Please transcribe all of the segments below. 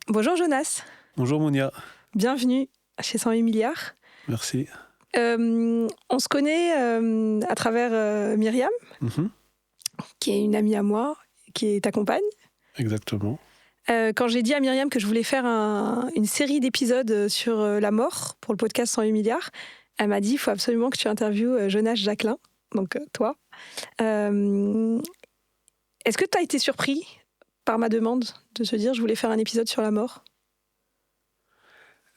Bonjour Jonas, Bonjour Monia, bienvenue chez 108 milliards. merci. On se connaît à travers Myriam, Mhm, qui est une amie à moi, qui est ta compagne. exactement. Quand j'ai dit à Myriam que je voulais faire une série d'épisodes sur la mort pour le podcast 108 milliards, elle m'a dit il faut absolument que tu interviewes Jonas Jacquelin, donc toi. Est-ce que tu as été surpris par ma demande de se dire je voulais faire un épisode sur la mort?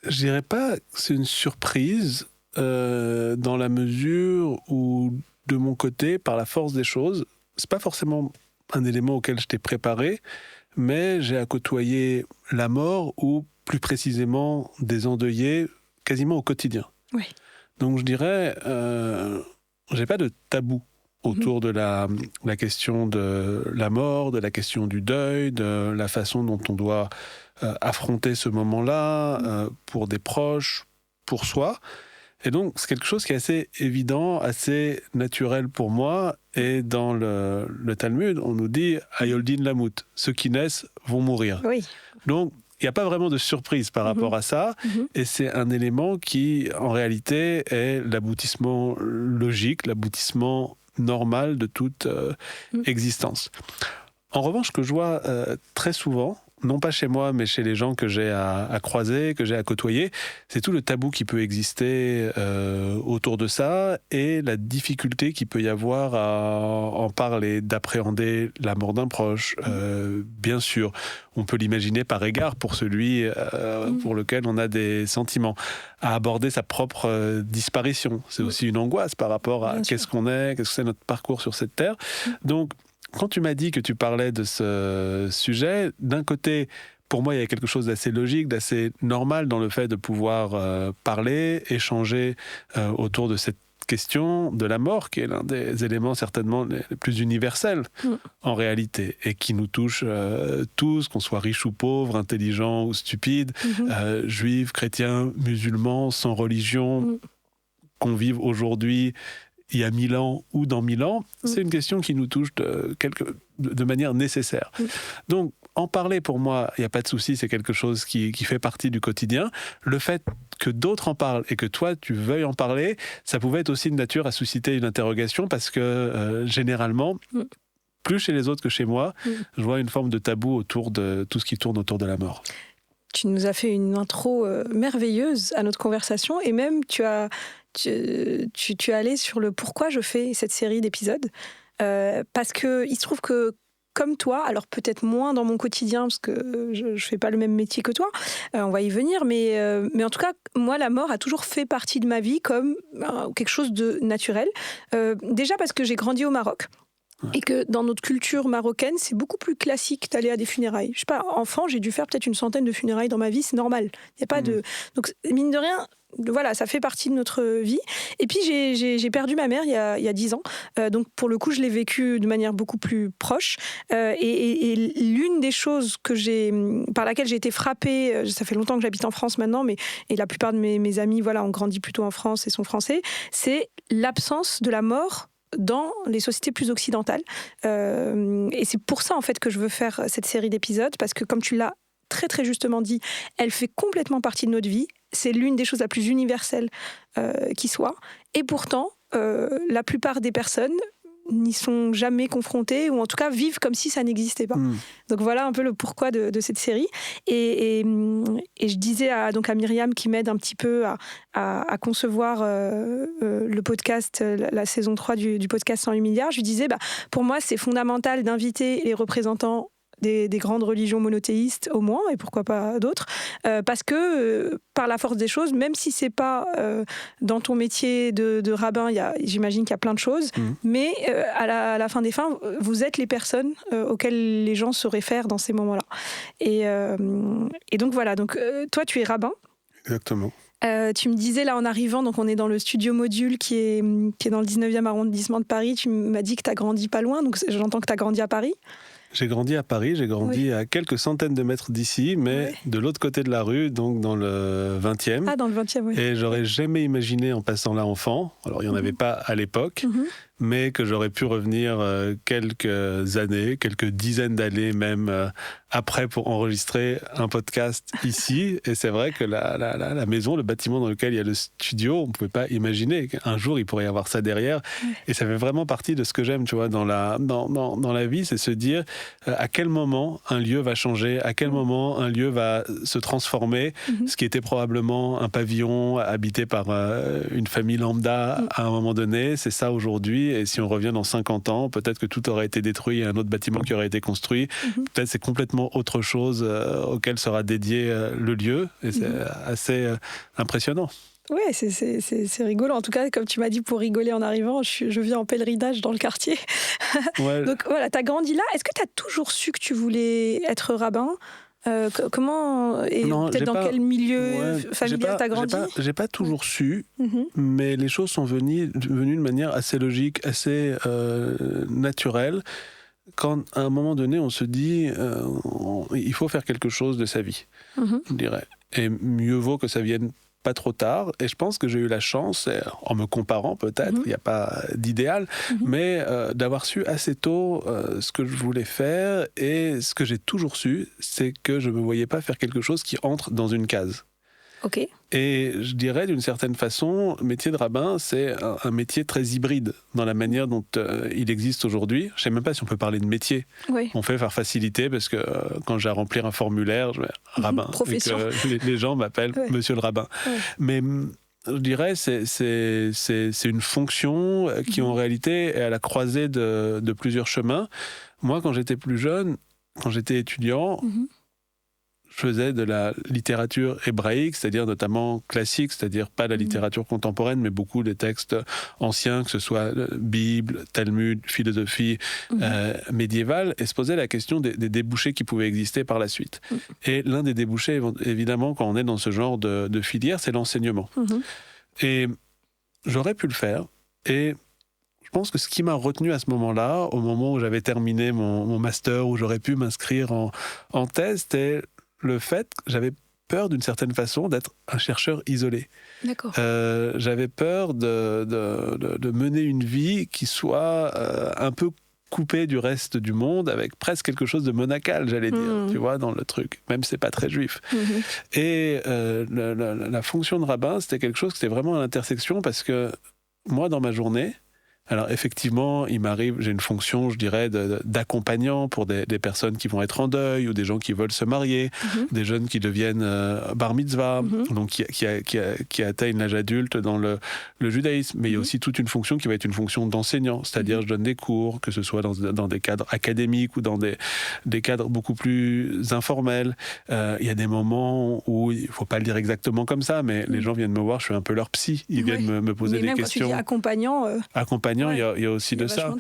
Je dirais pas que c'est une surprise dans la mesure où, de mon côté, par la force des choses, c'est pas forcément un élément auquel je t'ai préparé, mais j'ai à côtoyer la mort ou plus précisément des endeuillés quasiment au quotidien. Oui. Donc je dirais, j'ai pas de tabou autour de la question de la mort, de la question du deuil, de la façon dont on doit affronter ce moment-là pour des proches, pour soi. Et donc, c'est quelque chose qui est assez évident, assez naturel pour moi. Et dans le Talmud, on nous dit « Ayoldin lamut », ceux qui naissent vont mourir. Oui. Donc, il n'y a pas vraiment de surprise par rapport à ça. Et c'est un élément qui, en réalité, est l'aboutissement logique, l'aboutissement normal de toute existence. En revanche, ce que je vois très souvent, non pas chez moi, mais chez les gens que j'ai à croiser, que j'ai à côtoyer, c'est tout le tabou qui peut exister autour de ça et la difficulté qu'il peut y avoir à en parler, d'appréhender la mort d'un proche. Bien sûr, on peut l'imaginer par égard pour celui pour lequel on a des sentiments. À aborder sa propre disparition, c'est aussi une angoisse par rapport à qu'est-ce qu'on est, qu'est-ce que c'est notre parcours sur cette terre. Donc, quand tu m'as dit que tu parlais de ce sujet, d'un côté, pour moi, il y a quelque chose d'assez logique, d'assez normal dans le fait de pouvoir parler, échanger autour de cette question de la mort, qui est l'un des éléments certainement les plus universels en réalité, et qui nous touche tous, qu'on soit riche ou pauvre, intelligent ou stupide, juifs, chrétiens, musulmans, sans religion, qu'on vive aujourd'hui, il y a 1000 ans ou dans 1000 ans, c'est une question qui nous touche de manière nécessaire. Donc, en parler, pour moi, il n'y a pas de souci, c'est quelque chose qui fait partie du quotidien. Le fait que d'autres en parlent et que toi, tu veuilles en parler, ça pouvait être aussi de nature à susciter une interrogation parce que, généralement, plus chez les autres que chez moi, je vois une forme de tabou autour de tout ce qui tourne autour de la mort. Tu nous as fait une intro merveilleuse à notre conversation et même tu es allé sur le pourquoi je fais cette série d'épisodes. Parce qu'il se trouve que, comme toi, alors peut-être moins dans mon quotidien, parce que je ne fais pas le même métier que toi, on va y venir, mais en tout cas, moi, la mort a toujours fait partie de ma vie comme quelque chose de naturel. Déjà parce que j'ai grandi au Maroc. Et que dans notre culture marocaine, c'est beaucoup plus classique d'aller à des funérailles. Je sais pas, enfant, j'ai dû faire peut-être une centaine de funérailles dans ma vie, c'est normal. Il y a pas de... Donc, mine de rien, voilà, ça fait partie de notre vie. Et puis, j'ai perdu ma mère il y a 10 ans. Donc, pour le coup, je l'ai vécu de manière beaucoup plus proche. Et l'une des choses par laquelle j'ai été frappée, ça fait longtemps que j'habite en France maintenant, et la plupart de mes amis voilà, ont grandi plutôt en France et sont français, c'est l'absence de la mort dans les sociétés plus occidentales. Et c'est pour ça, en fait, que je veux faire cette série d'épisodes, parce que, comme tu l'as très, très justement dit, elle fait complètement partie de notre vie. C'est l'une des choses la plus universelle qui soit. Et pourtant, la plupart des personnes n'y sont jamais confrontées, ou en tout cas vivent comme si ça n'existait pas. Donc voilà un peu le pourquoi de cette série. Et je disais à Myriam, qui m'aide un petit peu à concevoir le podcast, la saison 3 du podcast 108 milliards, je lui disais, pour moi, c'est fondamental d'inviter les représentants des grandes religions monothéistes au moins, et pourquoi pas d'autres, parce que par la force des choses, même si c'est pas dans ton métier de rabbin, j'imagine qu'il y a plein de choses, mais à la fin des fins, vous êtes les personnes auxquelles les gens se réfèrent dans ces moments-là. Et donc voilà, toi tu es rabbin. Exactement. Tu me disais là en arrivant, donc on est dans le studio Module qui est dans le 19e arrondissement de Paris, tu m'as dit que tu as grandi pas loin, donc j'entends que tu as grandi à Paris. J'ai grandi à Paris, j'ai grandi à quelques centaines de mètres d'ici, mais de l'autre côté de la rue, donc dans le 20e. Ah, dans le 20e, oui. Et j'aurais jamais imaginé en passant là enfant, alors il n'y en avait pas à l'époque, mais que j'aurais pu revenir quelques années, quelques dizaines d'années même après pour enregistrer un podcast ici. Et c'est vrai que la maison, le bâtiment dans lequel il y a le studio, on ne pouvait pas imaginer qu'un jour il pourrait y avoir ça derrière. Et ça fait vraiment partie de ce que j'aime, tu vois, dans la vie, c'est se dire à quel moment un lieu va changer, à quel moment un lieu va se transformer. Ce qui était probablement un pavillon habité par une famille lambda à un moment donné, c'est ça aujourd'hui. Et si on revient dans 50 ans, peut-être que tout aurait été détruit et un autre bâtiment qui aurait été construit. Peut-être c'est complètement autre chose auquel sera dédié le lieu. Et c'est assez impressionnant. Ouais, c'est rigolo. En tout cas, comme tu m'as dit, pour rigoler en arrivant, je viens en pèlerinage dans le quartier. Ouais. Donc voilà, tu as grandi là. Est-ce que tu as toujours su que tu voulais être rabbin ? Comment et Non, peut-être dans quel milieu familial tu as grandi ? J'ai pas toujours su, mais les choses sont venues de manière assez logique, assez naturelle. Quand à un moment donné, on se dit il faut faire quelque chose de sa vie, je dirais. Et mieux vaut que ça vienne pas trop tard. Et je pense que j'ai eu la chance, en me comparant peut-être, il n'y a pas d'idéal, mais d'avoir su assez tôt ce que je voulais faire. Et ce que j'ai toujours su, c'est que je ne me voyais pas faire quelque chose qui entre dans une case. Ok. Et je dirais d'une certaine façon, le métier de rabbin, c'est un métier très hybride dans la manière dont il existe aujourd'hui. Je ne sais même pas si on peut parler de métier. Oui. On fait par facilité parce que quand j'ai à remplir un formulaire, je mets rabbin. Profession. Et que les gens m'appellent monsieur le rabbin. Ouais. Mais je dirais c'est une fonction qui en réalité est à la croisée de plusieurs chemins. Moi, quand j'étais plus jeune, quand j'étais étudiant, je faisais de la littérature hébraïque, c'est-à-dire notamment classique, c'est-à-dire pas la littérature contemporaine, mais beaucoup des textes anciens, que ce soit Bible, Talmud, philosophie médiévale, et se posait la question des débouchés qui pouvaient exister par la suite. Et l'un des débouchés, évidemment, quand on est dans ce genre de filière, c'est l'enseignement. Et j'aurais pu le faire, et je pense que ce qui m'a retenu à ce moment-là, au moment où j'avais terminé mon master, où j'aurais pu m'inscrire en thèse, c'était le fait que j'avais peur d'une certaine façon d'être un chercheur isolé. D'accord. J'avais peur de mener une vie qui soit un peu coupée du reste du monde, avec presque quelque chose de monacal, j'allais dire, tu vois, dans le truc, même si c'est pas très juif. Et la fonction de rabbin, c'était quelque chose qui était vraiment à l'intersection, parce que moi, dans ma journée, alors effectivement, il m'arrive, j'ai une fonction, je dirais, d'accompagnant pour des personnes qui vont être en deuil, ou des gens qui veulent se marier, des jeunes qui deviennent bar mitzvah, donc qui atteignent l'âge adulte dans le judaïsme. Mais il y a aussi toute une fonction qui va être une fonction d'enseignant, c'est-à-dire je donne des cours, que ce soit dans des cadres académiques ou dans des cadres beaucoup plus informels. Il y a des moments où, il ne faut pas le dire exactement comme ça, mais les gens viennent me voir, je suis un peu leur psy, ils viennent me poser des questions. Quand tu dis accompagnant... Il y a aussi de ça.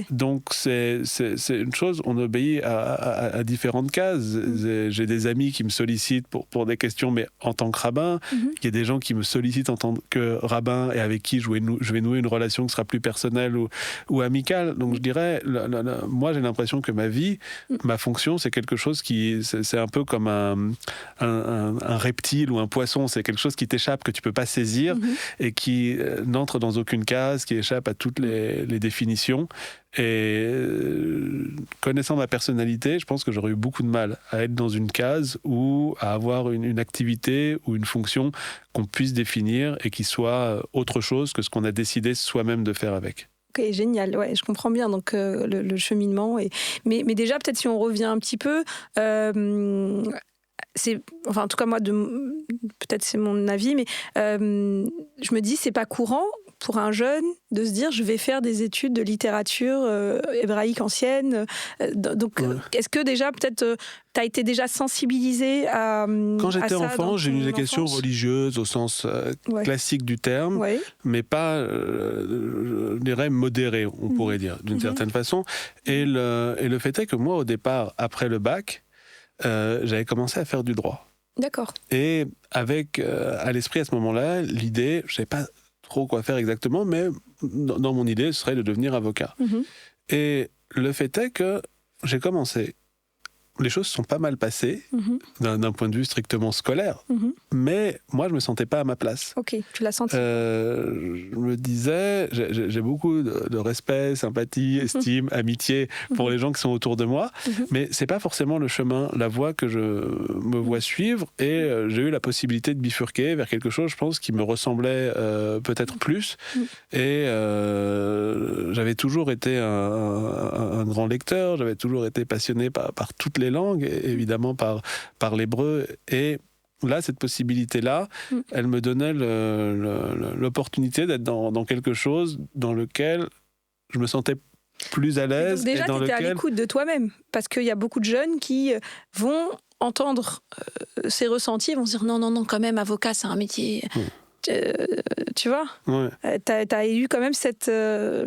Donc c'est une chose, on obéit à différentes cases. J'ai des amis qui me sollicitent pour des questions, mais en tant que rabbin. Il y a des gens qui me sollicitent en tant que rabbin et avec qui je vais nouer une relation qui sera plus personnelle ou amicale. Donc je dirais, moi j'ai l'impression que ma vie, ma fonction, c'est quelque chose c'est un peu comme un reptile ou un poisson. C'est quelque chose qui t'échappe, que tu peux pas saisir et qui n'entre dans aucune case, qui échappe à toutes les définitions. Et connaissant ma personnalité, je pense que j'aurais eu beaucoup de mal à être dans une case ou à avoir une activité ou une fonction qu'on puisse définir et qui soit autre chose que ce qu'on a décidé soi-même de faire avec. Ok, génial, ouais, je comprends bien donc le cheminement. Mais déjà, peut-être si on revient un petit peu, en tout cas moi, peut-être c'est mon avis, mais je me dis c'est pas courant pour un jeune de se dire je vais faire des études de littérature hébraïque ancienne. Donc est-ce que déjà peut-être tu as été déjà sensibilisé à Quand j'étais à ça enfant, j'ai eu des questions religieuses au sens classique du terme, mais pas, je dirais, modérées, on pourrait dire, d'une certaine façon. Et le fait est que moi, au départ, après le bac, j'avais commencé à faire du droit. D'accord. Et avec à l'esprit à ce moment-là, l'idée, je ne savais pas trop quoi faire exactement, mais dans mon idée, ce serait de devenir avocat. Et le fait est que j'ai commencé. Les choses sont pas mal passées d'un point de vue strictement scolaire. mais moi, je me sentais pas à ma place. Ok, tu l'as senti. Je me disais, j'ai beaucoup de respect, sympathie, estime, amitié pour les gens qui sont autour de moi, mais c'est pas forcément le chemin, la voie que je me vois suivre, et j'ai eu la possibilité de bifurquer vers quelque chose, je pense, qui me ressemblait peut-être plus, et j'avais toujours été un grand lecteur, j'avais toujours été passionné par toutes les langues, et évidemment par l'hébreu, et là, cette possibilité-là, elle me donnait l'opportunité d'être dans quelque chose dans lequel je me sentais plus à l'aise. Donc déjà, tu étais à l'écoute de toi-même, parce qu'il y a beaucoup de jeunes qui vont entendre ces ressentis et vont se dire non, quand même, avocat, c'est un métier... tu vois, t'as eu quand même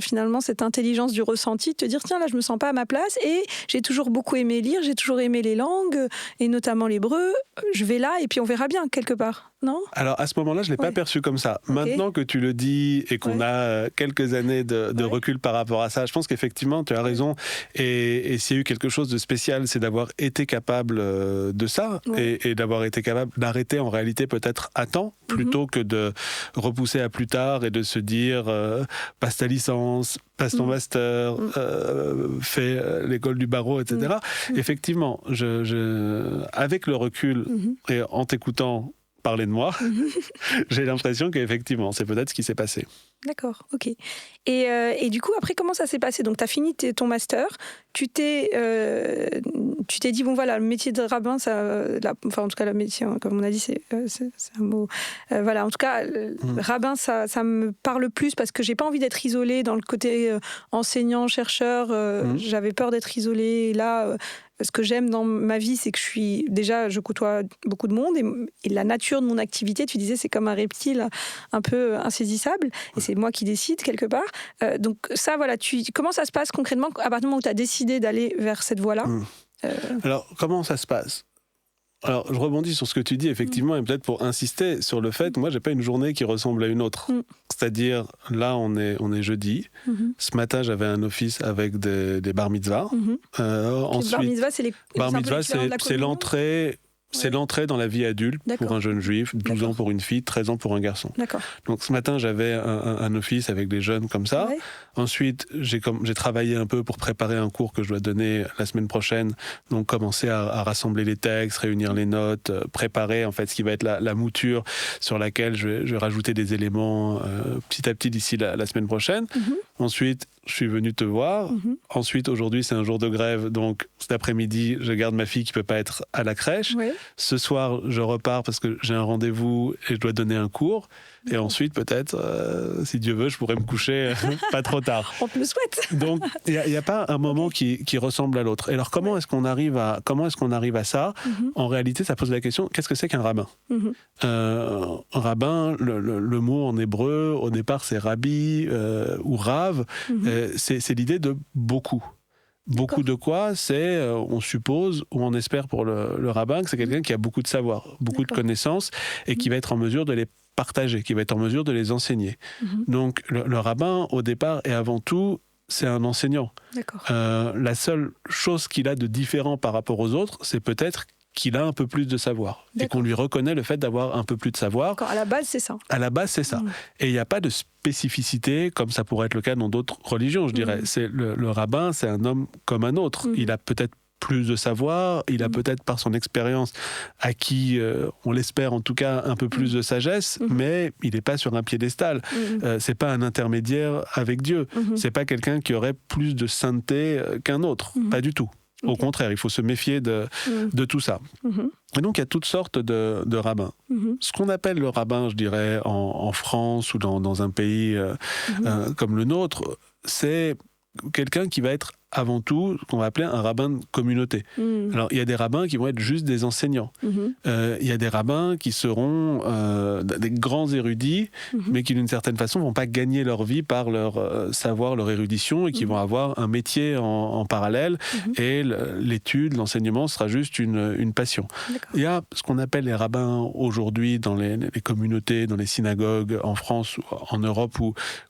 finalement cette intelligence du ressenti, de te dire tiens là je me sens pas à ma place et j'ai toujours beaucoup aimé lire, j'ai toujours aimé les langues et notamment l'hébreu, je vais là et puis on verra bien quelque part, non ? Alors à ce moment-là je l'ai pas perçu comme ça. Maintenant que tu le dis et qu'on a quelques années de recul par rapport à ça, je pense qu'effectivement tu as raison et s'il y a eu quelque chose de spécial, c'est d'avoir été capable de ça et d'avoir été capable d'arrêter en réalité peut-être à temps plutôt que de repousser à plus tard et de se dire passe ta licence, passe ton master, fais l'école du barreau, etc. Effectivement, avec le recul et en t'écoutant parler de moi, j'ai l'impression qu'effectivement, c'est peut-être ce qui s'est passé. D'accord, ok. Et du coup, après, comment ça s'est passé ? Donc, tu as fini ton master, tu t'es dit, bon voilà, le métier de rabbin, enfin en tout cas le métier, comme on a dit, c'est un mot... voilà, en tout cas, rabbin, ça me parle plus parce que j'ai pas envie d'être isolée dans le côté enseignant, chercheur, j'avais peur d'être isolée. Là, ce que j'aime dans ma vie, c'est que je côtoie beaucoup de monde et la nature de mon activité, tu disais, c'est comme un reptile un peu insaisissable et c'est moi qui décide quelque part. Donc ça, voilà, comment ça se passe concrètement à partir du moment où tu as décidé d'aller vers cette voie-là Alors, comment ça se passe ? Alors, je rebondis sur ce que tu dis, effectivement, et peut-être pour insister sur le fait, moi, j'ai pas une journée qui ressemble à une autre. C'est-à-dire, là, on est jeudi. Ce matin, j'avais un office avec des bar mitzvahs. Ensuite, bar mitzvah, c'est l'entrée... C'est l'entrée dans la vie adulte pour un jeune juif, 12 ans pour une fille, 13 ans pour un garçon. Donc ce matin, j'avais un office avec des jeunes comme ça. Ensuite, j'ai travaillé un peu pour préparer un cours que je dois donner la semaine prochaine. Donc commencer à rassembler les textes, réunir les notes, préparer en fait ce qui va être la mouture sur laquelle je vais rajouter des éléments petit à petit d'ici la semaine prochaine. Ensuite, je suis venu te voir. Ensuite, aujourd'hui, c'est un jour de grève. Donc, cet après-midi, je garde ma fille qui ne peut pas être à la crèche. Ce soir, je repars parce que j'ai un rendez-vous et je dois donner un cours. Et ensuite, peut-être, si Dieu veut, je pourrais me coucher pas trop tard. On te le souhaite. Donc, il n'y a pas un moment qui ressemble à l'autre. Et alors, comment est-ce qu'on arrive à ça ? En réalité, ça pose la question, qu'est-ce que c'est qu'un rabbin ? Un rabbin, le mot en hébreu, au départ, c'est rabbi ou rav. C'est l'idée de beaucoup. Beaucoup de quoi ? C'est, on suppose, ou on espère pour le rabbin, que c'est quelqu'un qui a beaucoup de savoir, beaucoup de connaissances, et qui va être en mesure de les partager, qui va être en mesure de les enseigner. Donc, le rabbin, au départ et avant tout, c'est un enseignant. La seule chose qu'il a de différent par rapport aux autres, c'est peut-être qu'il a un peu plus de savoir et qu'on lui reconnaît le fait d'avoir un peu plus de savoir. À la base, c'est ça. À la base, c'est ça. Et il n'y a pas de spécificité comme ça pourrait être le cas dans d'autres religions, je dirais. C'est le rabbin, c'est un homme comme un autre. Il a peut-être plus de savoir, il a peut-être par son expérience acquis, on l'espère en tout cas, un peu plus de sagesse, mais il n'est pas sur un piédestal. C'est pas un intermédiaire avec Dieu. C'est pas quelqu'un qui aurait plus de sainteté qu'un autre. Pas du tout. Au contraire, il faut se méfier de tout ça. Et donc, il y a toutes sortes de rabbins. Ce qu'on appelle le rabbin, je dirais, en France ou dans un pays comme le nôtre, c'est quelqu'un qui va être avant tout ce qu'on va appeler un rabbin de communauté. Alors, il y a des rabbins qui vont être juste des enseignants. Il y a des rabbins qui seront des grands érudits, mais qui, d'une certaine façon, ne vont pas gagner leur vie par leur savoir, leur érudition, et qui vont avoir un métier en parallèle, et l'étude, l'enseignement sera juste une passion. Il y a ce qu'on appelle les rabbins aujourd'hui dans les communautés, dans les synagogues en France, en Europe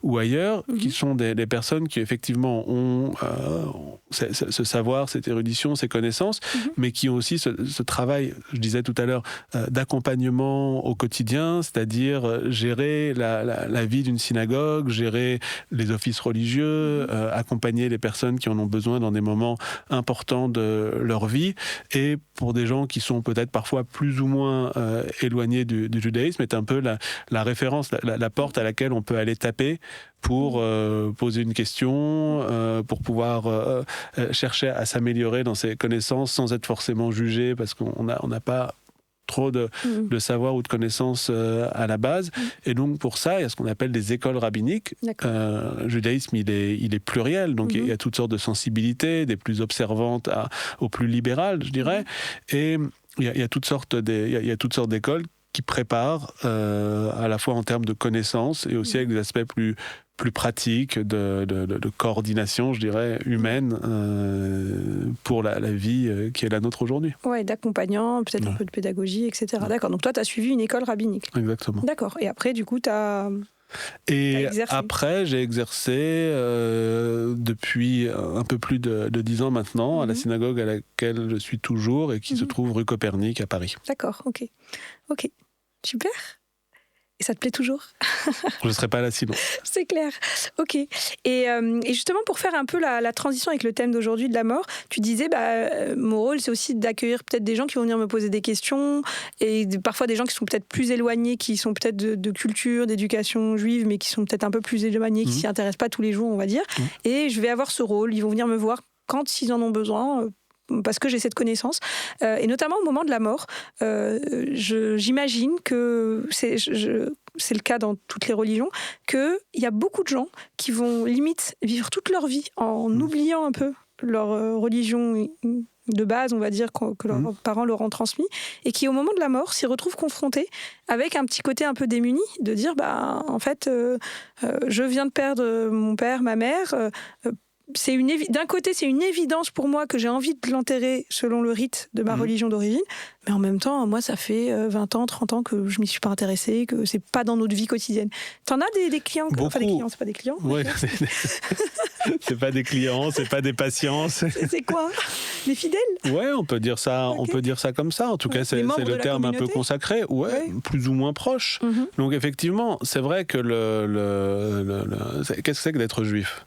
ou ailleurs, qui sont des personnes qui, effectivement, ont ce savoir, cette érudition, ces connaissances, mais qui ont aussi ce travail, je disais tout à l'heure, d'accompagnement au quotidien, c'est-à-dire gérer la vie d'une synagogue, gérer les offices religieux, accompagner les personnes qui en ont besoin dans des moments importants de leur vie. Et pour des gens qui sont peut-être parfois plus ou moins éloignés du judaïsme, est un peu la référence, la porte à laquelle on peut aller taper pour poser une question, pour pouvoir chercher à s'améliorer dans ses connaissances sans être forcément jugé parce qu'on n'a pas trop de savoir ou de connaissances à la base. Et donc pour ça, il y a ce qu'on appelle des écoles rabbiniques. Le judaïsme, il est pluriel, donc il y a toutes sortes de sensibilités, des plus observantes aux plus libérales, je dirais. Et il y a toutes sortes d'écoles qui préparent à la fois en termes de connaissances et aussi avec des aspects plus pratiques de coordination, je dirais, humaine pour la vie qui est la nôtre aujourd'hui. Ouais, d'accompagnant, peut-être un peu de pédagogie, etc. D'accord, donc toi, tu as suivi une école rabbinique. Exactement. D'accord, et après, du coup, tu as... Et après, j'ai exercé depuis un peu plus de 10 ans maintenant à la synagogue à laquelle je suis toujours et qui se trouve rue Copernic à Paris. D'accord, ok, super. Et ça te plaît toujours? Je ne serais pas là sinon. C'est clair. Ok. Et justement, pour faire un peu la transition avec le thème d'aujourd'hui de la mort, tu disais, mon rôle, c'est aussi d'accueillir peut-être des gens qui vont venir me poser des questions, et parfois des gens qui sont peut-être plus éloignés, qui sont peut-être de culture, d'éducation juive, mais qui sont peut-être un peu plus éloignés, qui s'y intéressent pas tous les jours, on va dire. Et je vais avoir ce rôle. Ils vont venir me voir quand ils en ont besoin, parce que j'ai cette connaissance, et notamment au moment de la mort. J'imagine que c'est le cas dans toutes les religions, qu'il y a beaucoup de gens qui vont limite vivre toute leur vie en oubliant un peu leur religion de base, on va dire, que leurs parents leur ont transmis, et qui au moment de la mort s'y retrouvent confrontés avec un petit côté un peu démuni, de dire en fait je viens de perdre mon père, ma mère, d'un côté, c'est une évidence pour moi que j'ai envie de l'enterrer selon le rite de ma religion d'origine, mais en même temps, moi, ça fait 20 ans, 30 ans que je m'y suis pas intéressée, que c'est pas dans notre vie quotidienne. T'en as des clients? Enfin, des clients, c'est pas des clients. Ouais, c'est pas des clients, c'est pas des patients. C'est quoi? Des fidèles? Ouais, on peut dire ça comme ça. En tout cas, c'est le terme un peu consacré. Ouais, plus ou moins proche. Donc effectivement, c'est vrai que qu'est-ce que c'est que d'être juif?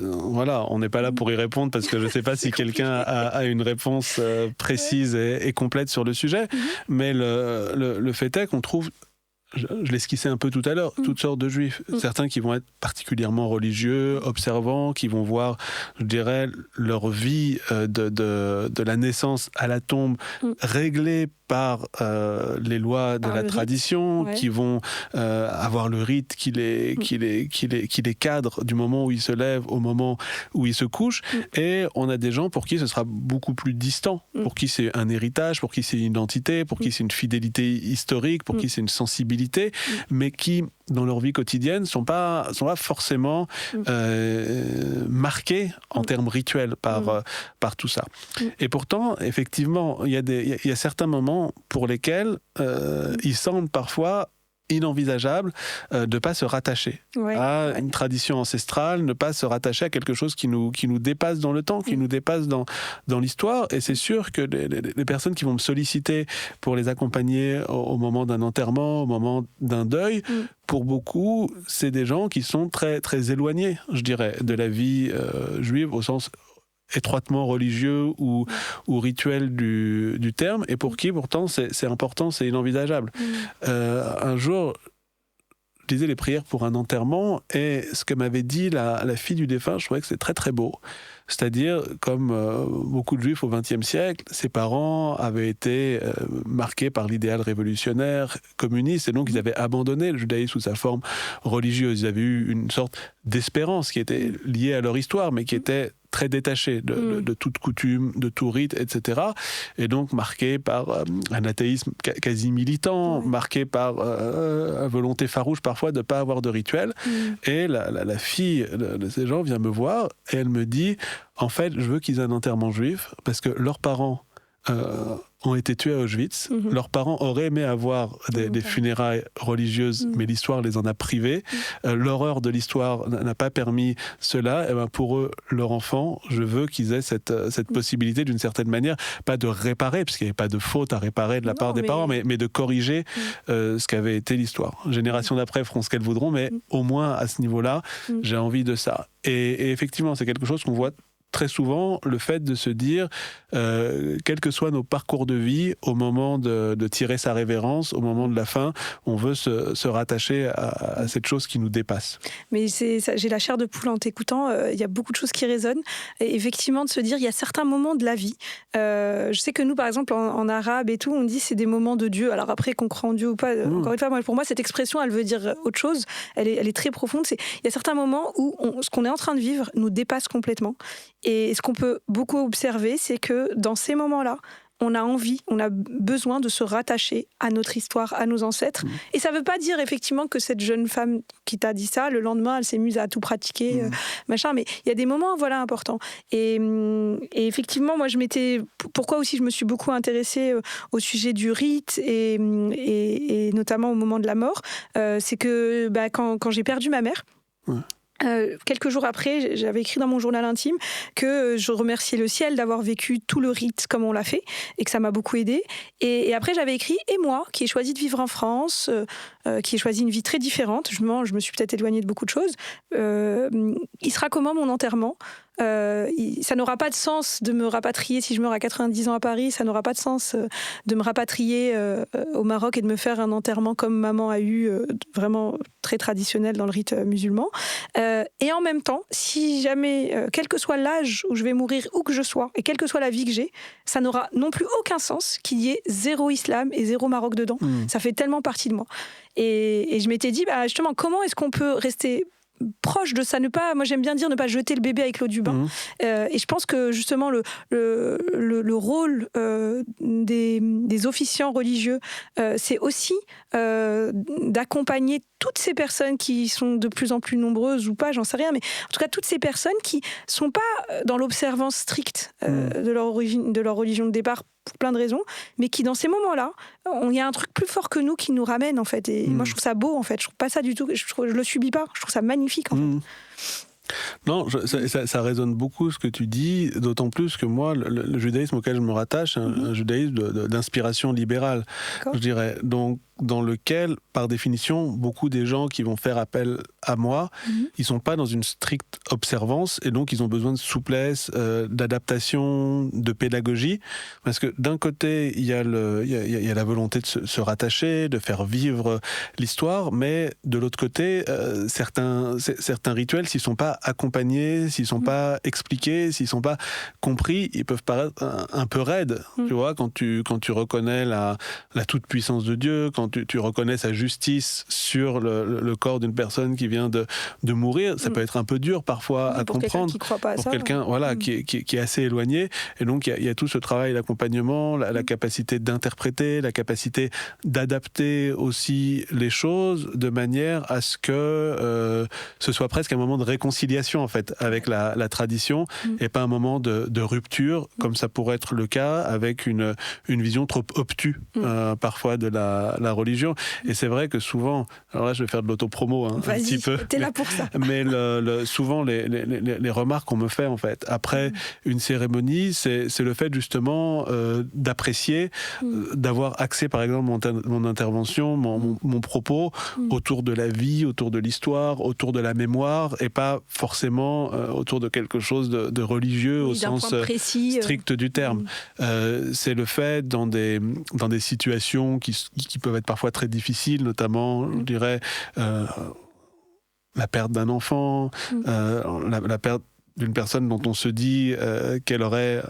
Voilà, on n'est pas là pour y répondre parce que je ne sais pas si quelqu'un a une réponse précise et complète sur le sujet, mais le fait est qu'on trouve, je l'esquissais un peu tout à l'heure, toutes sortes de juifs. Certains qui vont être particulièrement religieux, observants, qui vont voir, je dirais, leur vie de la naissance à la tombe réglée par les lois de la tradition, qui vont avoir le rite qui les cadre du moment où ils se lèvent au moment où ils se couchent. Et on a des gens pour qui ce sera beaucoup plus distant, pour qui c'est un héritage, pour qui c'est une identité, pour qui c'est une fidélité historique, pour qui c'est une sensibilité, mais qui, dans leur vie quotidienne, sont pas forcément marqués en termes rituels par tout ça. Et pourtant, effectivement, il y a certains moments pour lesquels il semble parfois inenvisageable de ne pas se rattacher à une tradition ancestrale, ne pas se rattacher à quelque chose qui nous dépasse dans le temps, qui nous dépasse dans l'histoire. Et c'est sûr que les personnes qui vont me solliciter pour les accompagner au moment d'un enterrement, au moment d'un deuil, pour beaucoup, c'est des gens qui sont très, très éloignés, je dirais, de la vie juive au sens étroitement religieux ou rituel du terme, et pour qui pourtant c'est important, c'est inenvisageable. Un jour, je disais les prières pour un enterrement, et ce que m'avait dit la fille du défunt, je trouvais que c'est très très beau. C'est-à-dire, comme beaucoup de juifs au XXe siècle, ses parents avaient été marqués par l'idéal révolutionnaire communiste, et donc ils avaient abandonné le judaïsme sous sa forme religieuse. Ils avaient eu une sorte d'espérance qui était liée à leur histoire, mais qui était très détaché de toute coutume, de tout rite, etc. Et donc marqué par un athéisme quasi militant, marqué par une volonté farouche parfois de ne pas avoir de rituel. Et la fille de ces gens vient me voir et elle me dit, en fait, je veux qu'ils aient un enterrement juif parce que leurs parents ont été tués à Auschwitz. Leurs parents auraient aimé avoir des funérailles religieuses, mais l'histoire les en a privés. L'horreur de l'histoire n'a pas permis cela. Et ben pour eux, leur enfant, je veux qu'ils aient cette possibilité d'une certaine manière, pas de réparer, parce qu'il n'y avait pas de faute à réparer de la part des parents, mais de corriger ce qu'avait été l'histoire. Générations d'après feront ce qu'elles voudront, mais au moins à ce niveau-là, j'ai envie de ça. Et effectivement, c'est quelque chose qu'on voit très souvent, le fait de se dire, quels que soient nos parcours de vie, au moment de tirer sa révérence, au moment de la fin, on veut se rattacher à cette chose qui nous dépasse. Mais j'ai la chair de poule en t'écoutant, il y a beaucoup de choses qui résonnent. Et effectivement, de se dire, il y a certains moments de la vie. Je sais que nous, par exemple, en arabe et tout, on dit c'est des moments de Dieu. Alors après, qu'on croit en Dieu ou pas, encore une fois, pour moi, cette expression, elle veut dire autre chose. Elle est très profonde. Il y a certains moments où ce qu'on est en train de vivre nous dépasse complètement. Et ce qu'on peut beaucoup observer, c'est que dans ces moments-là, on a envie, on a besoin de se rattacher à notre histoire, à nos ancêtres. Et ça ne veut pas dire effectivement que cette jeune femme qui t'a dit ça, le lendemain, elle s'est mise à tout pratiquer, machin. Mais il y a des moments, voilà, importants. Et effectivement, moi, pourquoi aussi je me suis beaucoup intéressée au sujet du rite et notamment au moment de la mort, c'est que quand j'ai perdu ma mère. Quelques jours après, j'avais écrit dans mon journal intime que je remerciais le ciel d'avoir vécu tout le rite comme on l'a fait et que ça m'a beaucoup aidée. Et après, j'avais écrit « Et moi, qui ai choisi de vivre en France, qui ai choisi une vie très différente, je me suis peut-être éloignée de beaucoup de choses, il sera comment mon enterrement ? Ça n'aura pas de sens de me rapatrier si je meurs à 90 ans à Paris, ça n'aura pas de sens de me rapatrier au Maroc et de me faire un enterrement comme maman a eu, vraiment très traditionnel dans le rite musulman. Et en même temps, si jamais, quel que soit l'âge où je vais mourir, où que je sois, et quelle que soit la vie que j'ai, ça n'aura non plus aucun sens qu'il y ait zéro islam et zéro Maroc dedans. Ça fait tellement partie de moi. Et je m'étais dit, justement, comment est-ce qu'on peut rester proche de ça, moi j'aime bien dire ne pas jeter le bébé avec l'eau du bain. Et je pense que justement le rôle des officiants religieux, c'est aussi d'accompagner toutes ces personnes qui sont de plus en plus nombreuses ou pas, j'en sais rien, mais en tout cas toutes ces personnes qui sont pas dans l'observance stricte de leur religion de départ pour plein de raisons, mais qui dans ces moments-là, il y a un truc plus fort que nous qui nous ramène en fait. Et moi je trouve ça beau en fait, je trouve pas ça du tout, je le subis pas, je trouve ça magnifique en fait. Non, ça résonne beaucoup ce que tu dis, d'autant plus que moi, le judaïsme auquel je me rattache, un judaïsme d'inspiration libérale, je dirais. Donc, dans lequel, par définition, beaucoup des gens qui vont faire appel à moi, ils sont pas dans une stricte observance et donc ils ont besoin de souplesse, d'adaptation, de pédagogie, parce que d'un côté il y a la volonté de se rattacher, de faire vivre l'histoire, mais de l'autre côté, certains rituels, s'ils sont pas accompagnés, s'ils sont pas expliqués, s'ils sont pas compris, ils peuvent paraître un peu raides. Tu vois, quand tu reconnais la toute puissance de Dieu, quand tu reconnais sa justice sur le corps d'une personne qui vient de mourir, ça peut être un peu dur parfois à comprendre. Quelqu'un qui croit pas à pour ça, quelqu'un qui est assez éloigné. Et donc, il y a tout ce travail d'accompagnement, la capacité d'interpréter, la capacité d'adapter aussi les choses de manière à ce que ce soit presque un moment de réconciliation, en fait, avec la tradition et pas un moment de rupture, comme ça pourrait être le cas avec une vision trop obtuse, parfois, de la religion. Et c'est vrai que souvent, alors là je vais faire de l'autopromo un petit peu. T'es là pour ça. Mais souvent les remarques qu'on me fait en fait après une cérémonie, c'est le fait justement d'apprécier, d'avoir axé par exemple mon intervention, mon propos autour de la vie, autour de l'histoire, autour de la mémoire et pas forcément autour de quelque chose de religieux au sens strict du terme. C'est le fait dans des situations qui peuvent être parfois très difficiles, notamment, je dirais, la perte d'un enfant, la perte d'une personne dont on se dit qu'elle aurait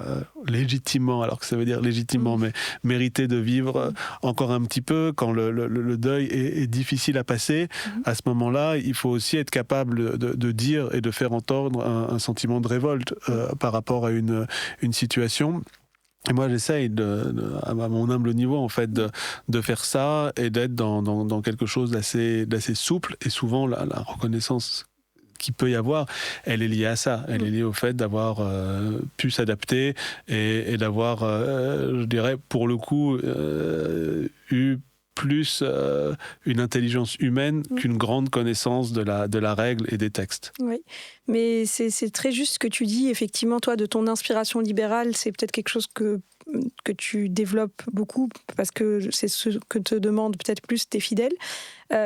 légitimement, alors que ça veut dire légitimement, mais mérité de vivre encore un petit peu, quand le deuil est difficile à passer. À ce moment-là, il faut aussi être capable de dire et de faire entendre un sentiment de révolte par rapport à une situation. Et moi, j'essaye, à mon humble niveau, en fait, de faire ça et d'être dans quelque chose d'assez souple. Et souvent, la reconnaissance qu'il peut y avoir, elle est liée à ça. Elle est liée au fait d'avoir pu s'adapter et d'avoir, je dirais, pour le coup, eu plus une intelligence humaine qu'une grande connaissance de la règle et des textes. Oui, mais c'est très juste ce que tu dis. Effectivement, toi, de ton inspiration libérale, c'est peut-être quelque chose que tu développes beaucoup parce que c'est ce que te demandent peut-être plus tes fidèles.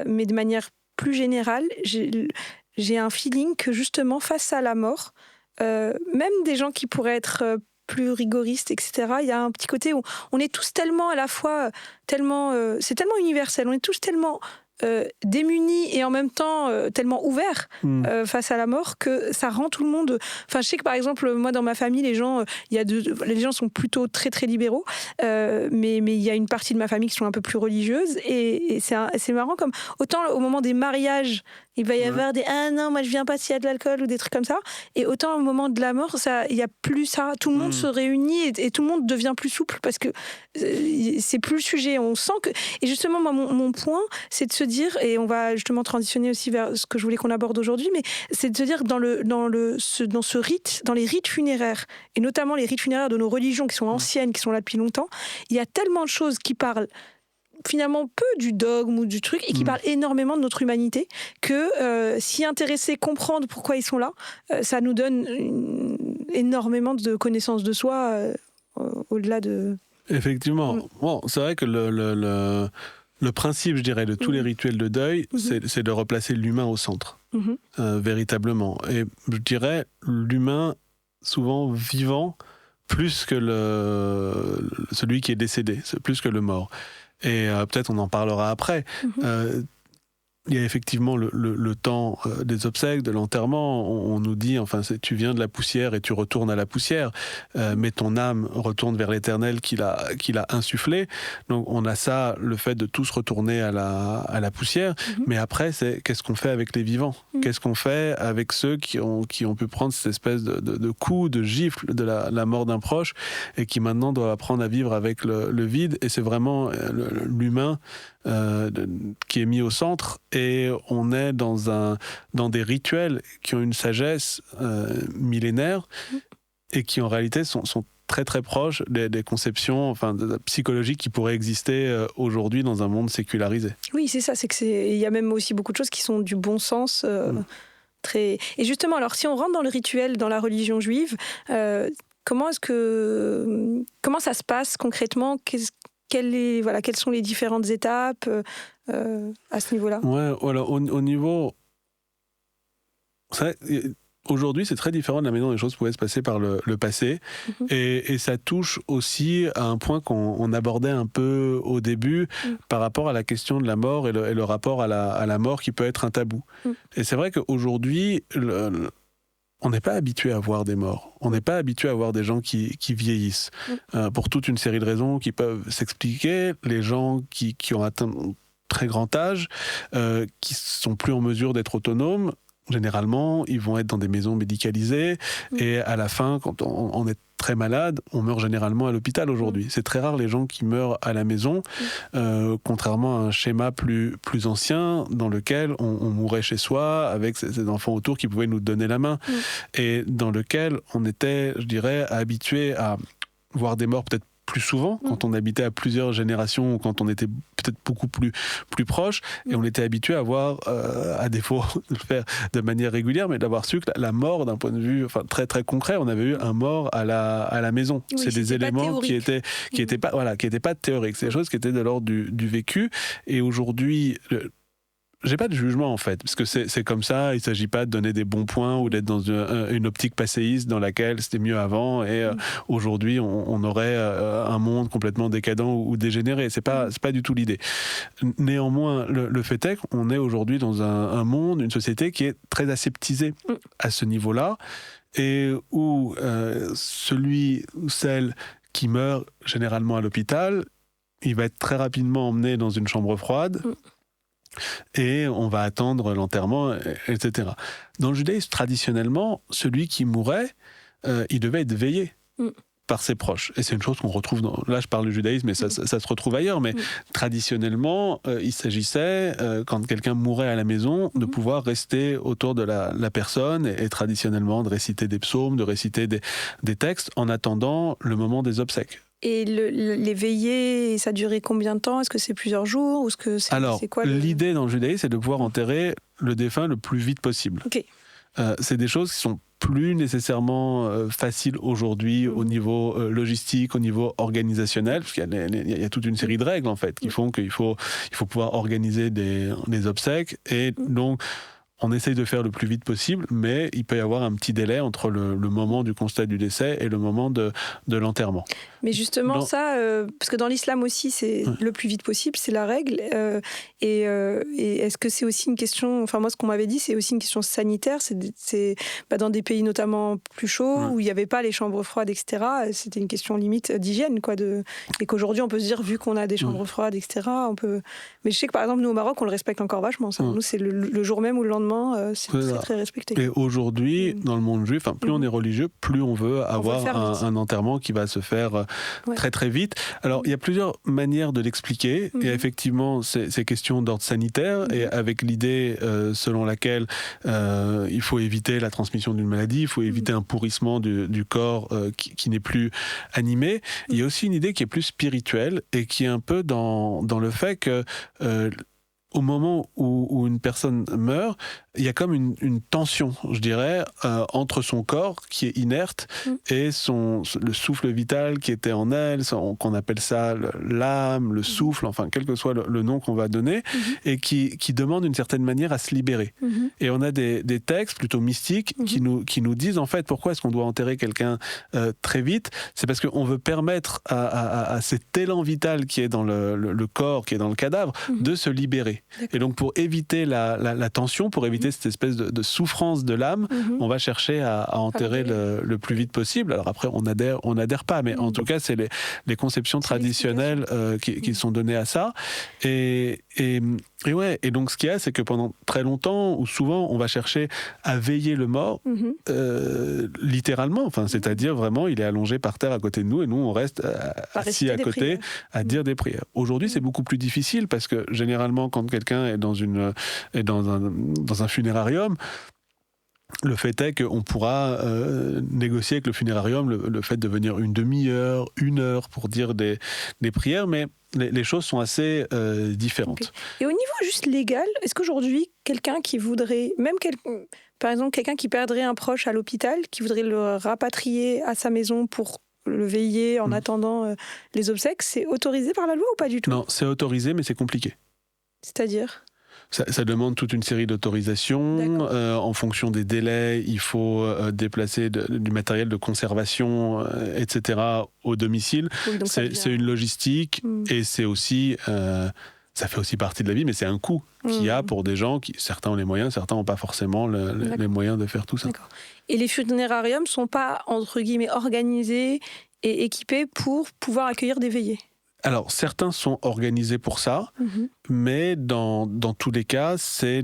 Mais de manière plus générale, j'ai un feeling que justement, face à la mort, même des gens qui pourraient être plus rigoristes, etc., il y a un petit côté où on est tous tellement à la fois, c'est tellement universel, on est tous tellement démunis et en même temps tellement ouverts face à la mort que ça rend tout le monde... Enfin, je sais que par exemple, moi dans ma famille, les gens sont plutôt très très libéraux, mais il y a une partie de ma famille qui sont un peu plus religieuses et c'est marrant comme autant au moment des mariages, il va y avoir des « ah non, moi je viens pas s'il y a de l'alcool » ou des trucs comme ça, et autant au moment de la mort, il y a plus ça. Tout le monde se réunit et tout le monde devient plus souple parce que c'est plus le sujet. On sent que... Et justement, moi, mon point, c'est de se dire, et on va justement transitionner aussi vers ce que je voulais qu'on aborde aujourd'hui, mais c'est de se dire dans ce rite, dans les rites funéraires, et notamment les rites funéraires de nos religions qui sont anciennes, qui sont là depuis longtemps, il y a tellement de choses qui parlent finalement peu du dogme ou du truc et qui parle énormément de notre humanité que s'y intéresser, comprendre pourquoi ils sont là, ça nous donne énormément de connaissances de soi au-delà de... Effectivement. Bon, c'est vrai que le principe, je dirais, de tous les rituels de deuil, c'est de replacer l'humain au centre, véritablement. Et je dirais l'humain souvent vivant plus que celui qui est décédé, plus que le mort. Et peut-être on en parlera après. Il y a effectivement le temps des obsèques, de l'enterrement. On nous dit, enfin, tu viens de la poussière et tu retournes à la poussière, mais ton âme retourne vers l'éternel qui l'a insufflé. Donc on a ça, le fait de tous retourner à la poussière. Mais après, c'est qu'est-ce qu'on fait avec les vivants ? Qu'est-ce qu'on fait avec ceux qui ont pu prendre cette espèce de coup, de gifle de la mort d'un proche et qui maintenant doivent apprendre à vivre avec le vide. Et c'est vraiment l'humain qui est mis au centre, et on est dans des rituels qui ont une sagesse millénaire et qui en réalité sont très très proches des conceptions, enfin, de la psychologie qui pourraient exister aujourd'hui dans un monde sécularisé. Oui, c'est ça, il y a même aussi beaucoup de choses qui sont du bon sens. Et justement, alors si on rentre dans le rituel, dans la religion juive, comment ça se passe concrètement ? Quelles sont les différentes étapes à ce niveau-là ? Ouais, voilà, au niveau... Aujourd'hui, c'est très différent de la manière dont les choses pouvaient se passer par le passé. Et ça touche aussi à un point qu'on abordait un peu au début par rapport à la question de la mort et le rapport à la mort qui peut être un tabou. Et c'est vrai qu'aujourd'hui... on n'est pas habitué à voir des morts. On n'est pas habitué à voir des gens qui vieillissent. Pour toute une série de raisons qui peuvent s'expliquer. Les gens qui ont atteint un très grand âge, qui sont plus en mesure d'être autonomes, généralement, ils vont être dans des maisons médicalisées. Et à la fin, quand on est très malade, on meurt généralement à l'hôpital aujourd'hui. C'est très rare les gens qui meurent à la maison, contrairement à un schéma plus ancien dans lequel on mourait chez soi avec ses enfants autour qui pouvaient nous donner la main, et dans lequel on était, je dirais, habitué à voir des morts peut-être plus souvent, quand on habitait à plusieurs générations, ou quand on était peut-être beaucoup plus proche, et on était habitué à voir, à défaut de le faire de manière régulière, mais d'avoir su que la mort, d'un point de vue très très concret, on avait eu un mort à la maison. Oui, c'est des éléments qui étaient pas théoriques, c'est des choses qui étaient de l'ordre du vécu. Et aujourd'hui, j'ai pas de jugement en fait, parce que c'est comme ça, il s'agit pas de donner des bons points ou d'être dans une optique passéiste dans laquelle c'était mieux avant et aujourd'hui on aurait un monde complètement décadent ou dégénéré. C'est pas du tout l'idée. Néanmoins, le fait est qu'on est aujourd'hui dans un monde, une société qui est très aseptisée à ce niveau-là, et où celui ou celle qui meurt généralement à l'hôpital, il va être très rapidement emmené dans une chambre froide. Et on va attendre l'enterrement, etc. Dans le judaïsme, traditionnellement, celui qui mourait, il devait être veillé. par ses proches. Et c'est une chose qu'on retrouve là je parle du judaïsme, mais ça se retrouve ailleurs, mais traditionnellement, il s'agissait, quand quelqu'un mourait à la maison, de pouvoir rester autour de la personne et traditionnellement de réciter des psaumes, de réciter des textes en attendant le moment des obsèques. Et les veillées, ça durait combien de temps ? Est-ce que c'est plusieurs jours ou est-ce que c'est quoi l'idée dans le judaïsme, c'est de pouvoir enterrer le défunt le plus vite possible. Okay. C'est des choses qui sont plus nécessairement faciles aujourd'hui au niveau logistique, au niveau organisationnel, parce qu'il y a toute une série de règles en fait qui font qu'il faut pouvoir organiser des obsèques, et donc on essaye de faire le plus vite possible, mais il peut y avoir un petit délai entre le moment du constat du décès et le moment de l'enterrement. Mais justement, parce que dans l'islam aussi, c'est le plus vite possible, c'est la règle. Et est-ce que c'est aussi une question, enfin moi ce qu'on m'avait dit, c'est aussi une question sanitaire, c'est dans des pays notamment plus chauds, où il n'y avait pas les chambres froides, etc. C'était une question limite d'hygiène, et qu'aujourd'hui on peut se dire, vu qu'on a des chambres froides, etc., on peut... Mais je sais que par exemple, nous au Maroc, on le respecte encore vachement, ça. Nous, c'est le jour même ou le lendemain, c'est très, très respecté. Et aujourd'hui, dans le monde juif, plus on est religieux, plus on veut avoir un enterrement qui va se faire très très vite. Alors, il y a plusieurs manières de l'expliquer. Et effectivement, c'est question d'ordre sanitaire, et avec l'idée selon laquelle il faut éviter la transmission d'une maladie, il faut éviter un pourrissement du corps qui n'est plus animé. Il y a aussi une idée qui est plus spirituelle et qui est un peu dans le fait que au moment où une personne meurt, il y a comme une tension, je dirais, entre son corps qui est inerte et le souffle vital qui était en elle, qu'on appelle ça l'âme, le souffle, enfin quel que soit le nom qu'on va donner, et qui demande d'une certaine manière à se libérer. Et on a des textes plutôt mystiques qui nous disent en fait pourquoi est-ce qu'on doit enterrer quelqu'un très vite. C'est parce qu'on veut permettre à cet élan vital qui est dans le corps, qui est dans le cadavre, de se libérer. Et donc pour éviter la tension, pour éviter cette espèce de souffrance de l'âme, on va chercher à enterrer le plus vite possible. Alors après, on adhère pas, mais en tout cas, c'est les conceptions traditionnelles qui sont données à ça. Et donc ce qu'il y a, c'est que pendant très longtemps, ou souvent, on va chercher à veiller le mort, littéralement, enfin, c'est-à-dire vraiment, il est allongé par terre à côté de nous, et nous, on reste assis à côté à dire des prières. Aujourd'hui, c'est beaucoup plus difficile, parce que généralement, quand quelqu'un est dans un funérarium, le fait est qu'on pourra négocier avec le funérarium le fait de venir une demi-heure, 1 heure pour dire des prières, mais les choses sont assez différentes. Okay. Et au niveau juste légal, est-ce qu'aujourd'hui, quelqu'un qui voudrait, par exemple quelqu'un qui perdrait un proche à l'hôpital, qui voudrait le rapatrier à sa maison pour le veiller en attendant les obsèques, c'est autorisé par la loi ou pas du tout ? Non, c'est autorisé, mais c'est compliqué. C'est-à-dire ? Ça demande toute une série d'autorisations. En fonction des délais, il faut déplacer du matériel de conservation, etc. au domicile. Oui, c'est une logistique et c'est aussi... ça fait aussi partie de la vie, mais c'est un coût qu'il y a pour des gens qui, certains ont les moyens, certains n'ont pas forcément les moyens de faire tout ça. D'accord. Et les funérariums ne sont pas, entre guillemets, organisés et équipés pour pouvoir accueillir des veillées ? Alors, certains sont organisés pour ça, mais dans tous les cas, c'est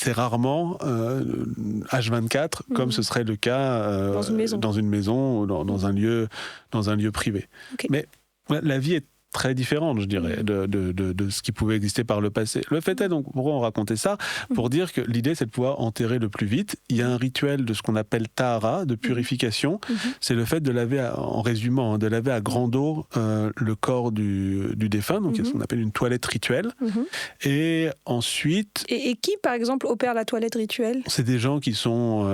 rarement H24, comme ce serait le cas dans une maison ou dans un lieu privé. Okay. Mais la vie est très différente, je dirais, de ce qui pouvait exister par le passé. Le fait est donc, pourquoi on racontait ça ? Pour dire que l'idée, c'est de pouvoir enterrer le plus vite. Il y a un rituel de ce qu'on appelle tahara, de purification. C'est le fait de laver, en résumant, de laver à grande eau le corps du défunt, donc il y a ce qu'on appelle une toilette rituelle. Et ensuite... Et qui, par exemple, opère la toilette rituelle ? C'est des gens qui sont...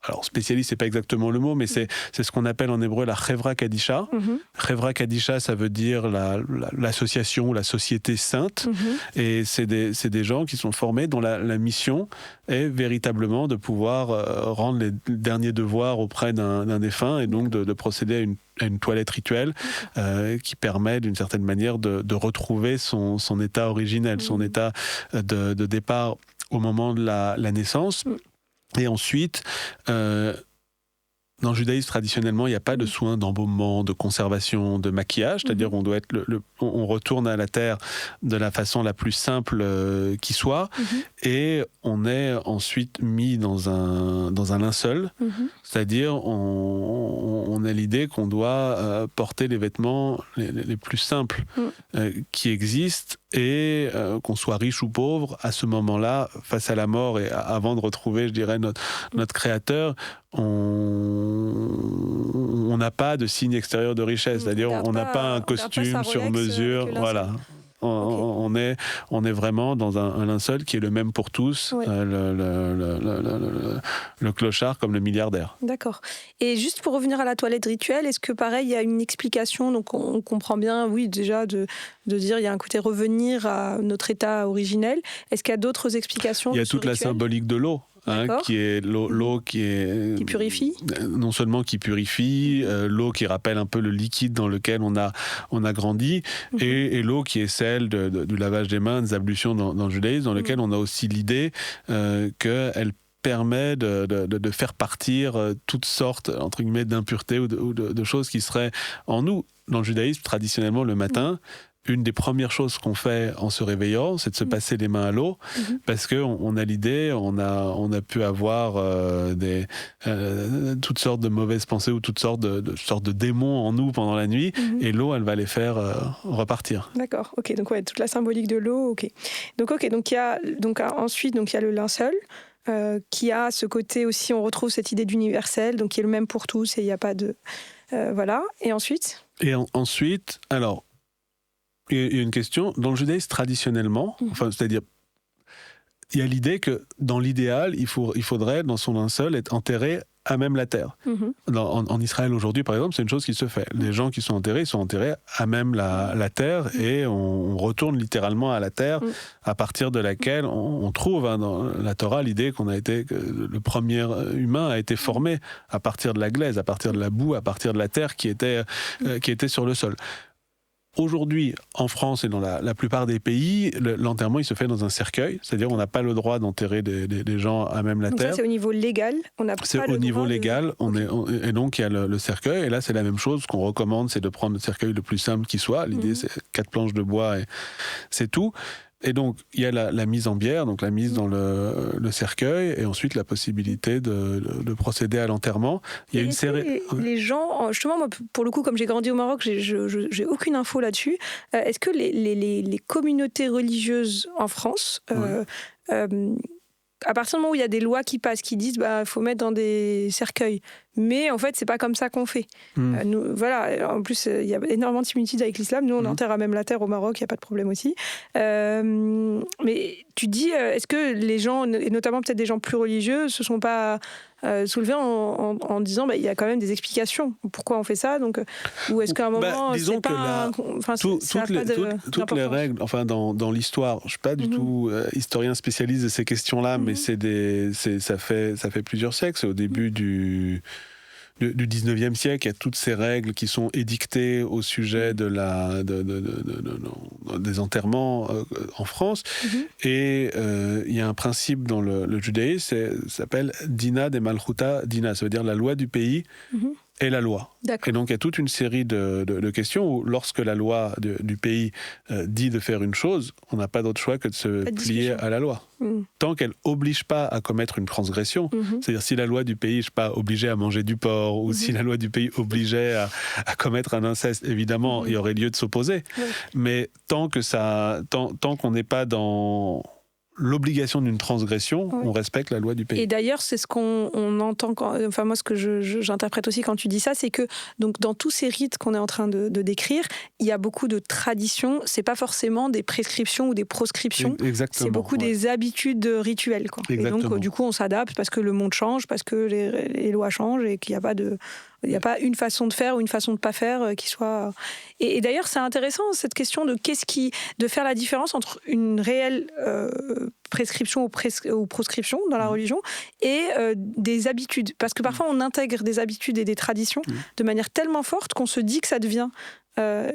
alors spécialiste, c'est pas exactement le mot, mais c'est ce qu'on appelle en hébreu la Chevra Kadisha. Chevra Kadisha, ça veut dire l'association ou la société sainte. Et c'est des gens qui sont formés dont la mission est véritablement de pouvoir rendre les derniers devoirs auprès d'un défunt, et donc de procéder à une toilette rituelle qui permet d'une certaine manière de retrouver son état originel, son état de départ au moment de la naissance. Et ensuite, dans le judaïsme, traditionnellement, il n'y a pas de soins d'embaumement, de conservation, de maquillage. C'est-à-dire qu'on doit être on retourne à la terre de la façon la plus simple qui soit. Et on est ensuite mis dans un linceul. C'est-à-dire, on a l'idée qu'on doit porter les vêtements les plus simples qui existent. Et qu'on soit riche ou pauvre, à ce moment-là, face à la mort et avant de retrouver, je dirais, notre créateur, on n'a pas de signe extérieur de richesse. C'est-à-dire, on n'a pas un costume sur mesure. Voilà. On est vraiment dans un linceul qui est le même pour tous, le clochard comme le milliardaire. D'accord. Et juste pour revenir à la toilette rituelle, est-ce que pareil, il y a une explication? Donc on comprend bien, oui, déjà de dire il y a un côté revenir à notre état originel. Est-ce qu'il y a d'autres explications? Il y a toute la symbolique de l'eau. Qui est l'eau qui purifie, non seulement qui purifie, l'eau qui rappelle un peu le liquide dans lequel on a grandi, et l'eau qui est celle du lavage des mains, des ablutions dans le judaïsme, dans lequel on a aussi l'idée qu'elle permet de faire partir toutes sortes, entre guillemets, d'impuretés ou de choses qui seraient en nous. Dans le judaïsme, traditionnellement, le matin, une des premières choses qu'on fait en se réveillant, c'est de se passer les mains à l'eau, parce qu'on a l'idée, on a pu avoir toutes sortes de mauvaises pensées ou toutes sortes de démons en nous pendant la nuit, et l'eau, elle va les faire repartir. D'accord, ok, donc toute la symbolique de l'eau, ok. Donc il y a ensuite il y a le linceul, qui a ce côté aussi, on retrouve cette idée d'universel, donc qui est le même pour tous, et il n'y a pas de... voilà, et ensuite ensuite, alors... Il y a une question. Dans le judaïsme, traditionnellement, c'est-à-dire, il y a l'idée que dans l'idéal, il faudrait, dans son linceul, être enterré à même la terre. En Israël aujourd'hui, par exemple, c'est une chose qui se fait. Les gens qui sont enterrés, ils sont enterrés à même la terre, et on retourne littéralement à la terre, à partir de laquelle on trouve dans la Torah l'idée que le premier humain a été formé à partir de la glaise, à partir de la boue, à partir de la terre qui était sur le sol. Aujourd'hui, en France et dans la plupart des pays, l'enterrement il se fait dans un cercueil, c'est-à-dire on n'a pas le droit d'enterrer des gens à même la terre. Ça, c'est au niveau légal. C'est au niveau légal, et donc il y a le cercueil, et là c'est la même chose. Ce qu'on recommande, c'est de prendre le cercueil le plus simple qui soit. L'idée, c'est 4 planches de bois et c'est tout. Et donc, il y a la mise en bière, donc la mise dans le cercueil, et ensuite la possibilité de procéder à l'enterrement. Il y a une série... Les gens, justement, moi, pour le coup, comme j'ai grandi au Maroc, j'ai aucune info là-dessus. Est-ce que les communautés religieuses en France... à partir du moment où il y a des lois qui passent, qui disent faut mettre dans des cercueils, mais en fait c'est pas comme ça qu'on fait. Nous, voilà, en plus il y a énormément de similitudes avec l'islam. Nous on enterre à même la terre au Maroc, il y a pas de problème aussi. Mais tu dis, est-ce que les gens, et notamment peut-être des gens plus religieux, se sont pas soulevés en disant il y a quand même des explications pourquoi on fait ça, donc ou est-ce qu'à un moment disons c'est pas toutes les règles, dans l'histoire, je suis pas du tout historien spécialiste de ces questions-là, mais ça fait plusieurs siècles. C'est au début du 19e siècle, il y a toutes ces règles qui sont édictées au sujet des enterrements en France. Et il y a un principe dans le judaïsme, ça s'appelle Dina de Malchuta Dina, ça veut dire la loi du pays et la loi. Et donc il y a toute une série de questions où lorsque la loi du pays dit de faire une chose, on n'a pas d'autre choix que de se plier à la loi. Tant qu'elle n'oblige pas à commettre une transgression, c'est-à-dire si la loi du pays, je sais pas, obligeait à manger du porc, ou si la loi du pays obligeait à commettre un inceste, évidemment, il y aurait lieu de s'opposer. Mais tant qu'on n'est pas dans l'obligation d'une transgression, on respecte la loi du pays. Et d'ailleurs, c'est ce qu'on entend, moi ce que j'interprète aussi quand tu dis ça, c'est que donc, dans tous ces rites qu'on est en train de décrire, il y a beaucoup de traditions, c'est pas forcément des prescriptions ou des proscriptions, c'est beaucoup des habitudes rituelles, quoi. Et donc du coup on s'adapte parce que le monde change, parce que les lois changent, et qu'il n'y a pas il n'y a pas une façon de faire ou une façon de pas faire qui soit... Et d'ailleurs, c'est intéressant, cette question de faire la différence entre une réelle prescription ou proscription dans la religion, et des habitudes. Parce que parfois, on intègre des habitudes et des traditions de manière tellement forte qu'on se dit que ça devient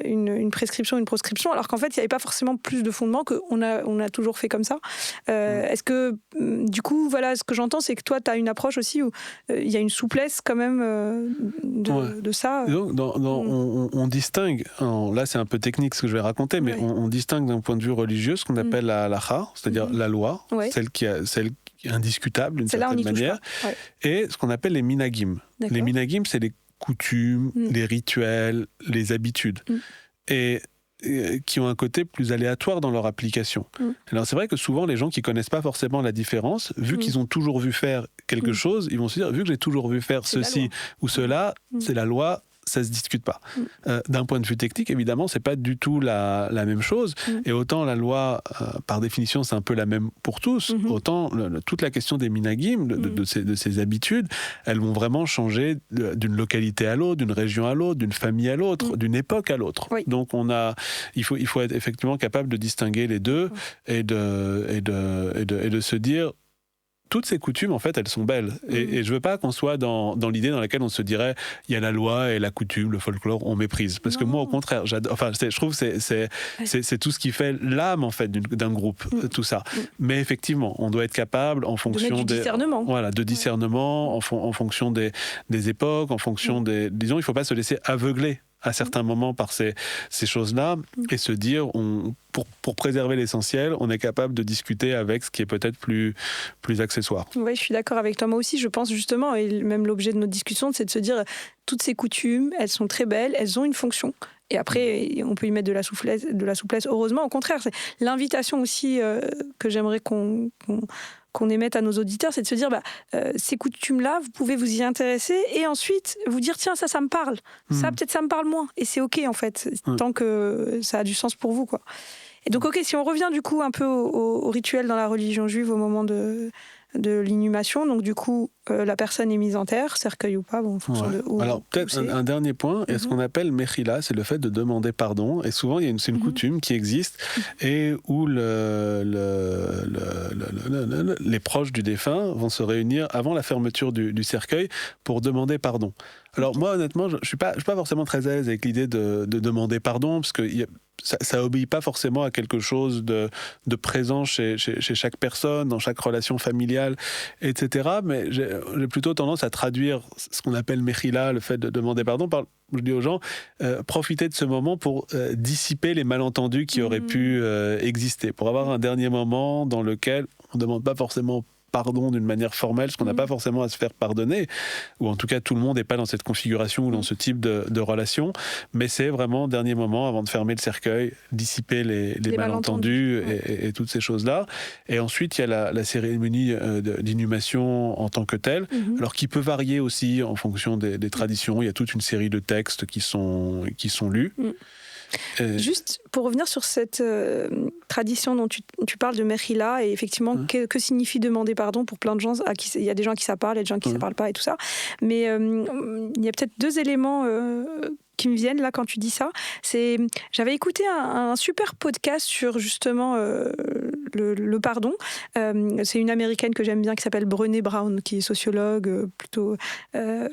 une prescription, une proscription, alors qu'en fait, il n'y avait pas forcément plus de fondement, qu'on a toujours fait comme ça. Est-ce que, du coup, voilà, ce que j'entends, c'est que toi, tu as une approche aussi où il y a une souplesse quand même de ça. Donc, on distingue, là c'est un peu technique ce que je vais raconter, mais on distingue d'un point de vue religieux ce qu'on appelle la halakha, c'est-à-dire la loi, celle qui est indiscutable d'une certaine manière, et ce qu'on appelle les minagim. D'accord. Les minagim, c'est les coutumes, les rituels, les habitudes, et qui ont un côté plus aléatoire dans leur application. Alors c'est vrai que souvent les gens qui connaissent pas forcément la différence, vu qu'ils ont toujours vu faire quelque chose, ils vont se dire, vu que j'ai toujours vu faire ceci ou cela, c'est la loi, ça se discute pas. D'un point de vue technique, évidemment, c'est pas du tout la même chose. Et autant la loi, par définition, c'est un peu la même pour tous, autant toute la question des minagim, de ces habitudes, elles vont vraiment changer d'une localité à l'autre, d'une région à l'autre, d'une famille à l'autre, d'une époque à l'autre. Oui. Donc il faut être effectivement capable de distinguer les deux et de se dire, toutes ces coutumes, en fait, elles sont belles. Et je veux pas qu'on soit dans l'idée dans laquelle on se dirait, il y a la loi et la coutume, le folklore, on méprise. Parce que moi, au contraire, je trouve que c'est tout ce qui fait l'âme, en fait, d'un groupe, tout ça. Mais effectivement, on doit être capable, en fonction de discernement. Voilà, de discernement, en fonction des époques, en fonction des... Disons, il faut pas se laisser aveugler à certains moments par ces choses-là, et se dire, pour préserver l'essentiel, on est capable de discuter avec ce qui est peut-être plus accessoire. Oui, je suis d'accord avec toi. Moi aussi, je pense justement, et même l'objet de notre discussion, c'est de se dire, toutes ces coutumes, elles sont très belles, elles ont une fonction. Et après, on peut y mettre de la souplesse. Heureusement, au contraire, c'est l'invitation aussi que j'aimerais qu'on émette à nos auditeurs, c'est de se dire, ces coutumes-là, vous pouvez vous y intéresser et ensuite vous dire, tiens, ça me parle. Ça, peut-être, ça me parle moins. Et c'est OK, en fait, tant que ça a du sens pour vous, quoi. Et donc, OK, si on revient du coup un peu au rituel dans la religion juive au moment de l'inhumation, donc du coup, la personne est mise en terre, cercueil ou pas, bon, en fonction de où. Alors, peut-être un dernier point, est ce qu'on appelle mechila, c'est le fait de demander pardon. Et souvent, c'est une coutume qui existe et où les proches du défunt vont se réunir avant la fermeture du cercueil pour demander pardon. Alors, moi, honnêtement, je suis pas forcément très à l'aise avec l'idée de demander pardon, parce que ça obéit pas forcément à quelque chose de présent chez chaque personne, dans chaque relation familiale, etc. Mais j'ai plutôt tendance à traduire ce qu'on appelle mechila, le fait de demander pardon, je dis aux gens, profitez de ce moment pour dissiper les malentendus qui auraient pu exister, pour avoir un dernier moment dans lequel on ne demande pas forcément pardon d'une manière formelle, parce qu'on n'a pas forcément à se faire pardonner, ou en tout cas tout le monde n'est pas dans cette configuration ou dans ce type de relation, mais c'est vraiment dernier moment avant de fermer le cercueil, dissiper les malentendus et toutes ces choses-là. Et ensuite il y a la cérémonie d'inhumation en tant que telle, alors qui peut varier aussi en fonction des traditions. Il y a toute une série de textes qui sont lus. Juste pour revenir sur cette tradition dont tu parles de Mechila, et effectivement, que signifie demander pardon pour plein de gens, il y a des gens à qui ça parle, il y a des gens à qui ça parle pas et tout ça, mais il y a peut-être deux éléments qui me viennent là quand tu dis ça. J'avais écouté un super podcast sur justement le pardon. C'est une américaine que j'aime bien qui s'appelle Brené Brown, qui est sociologue plutôt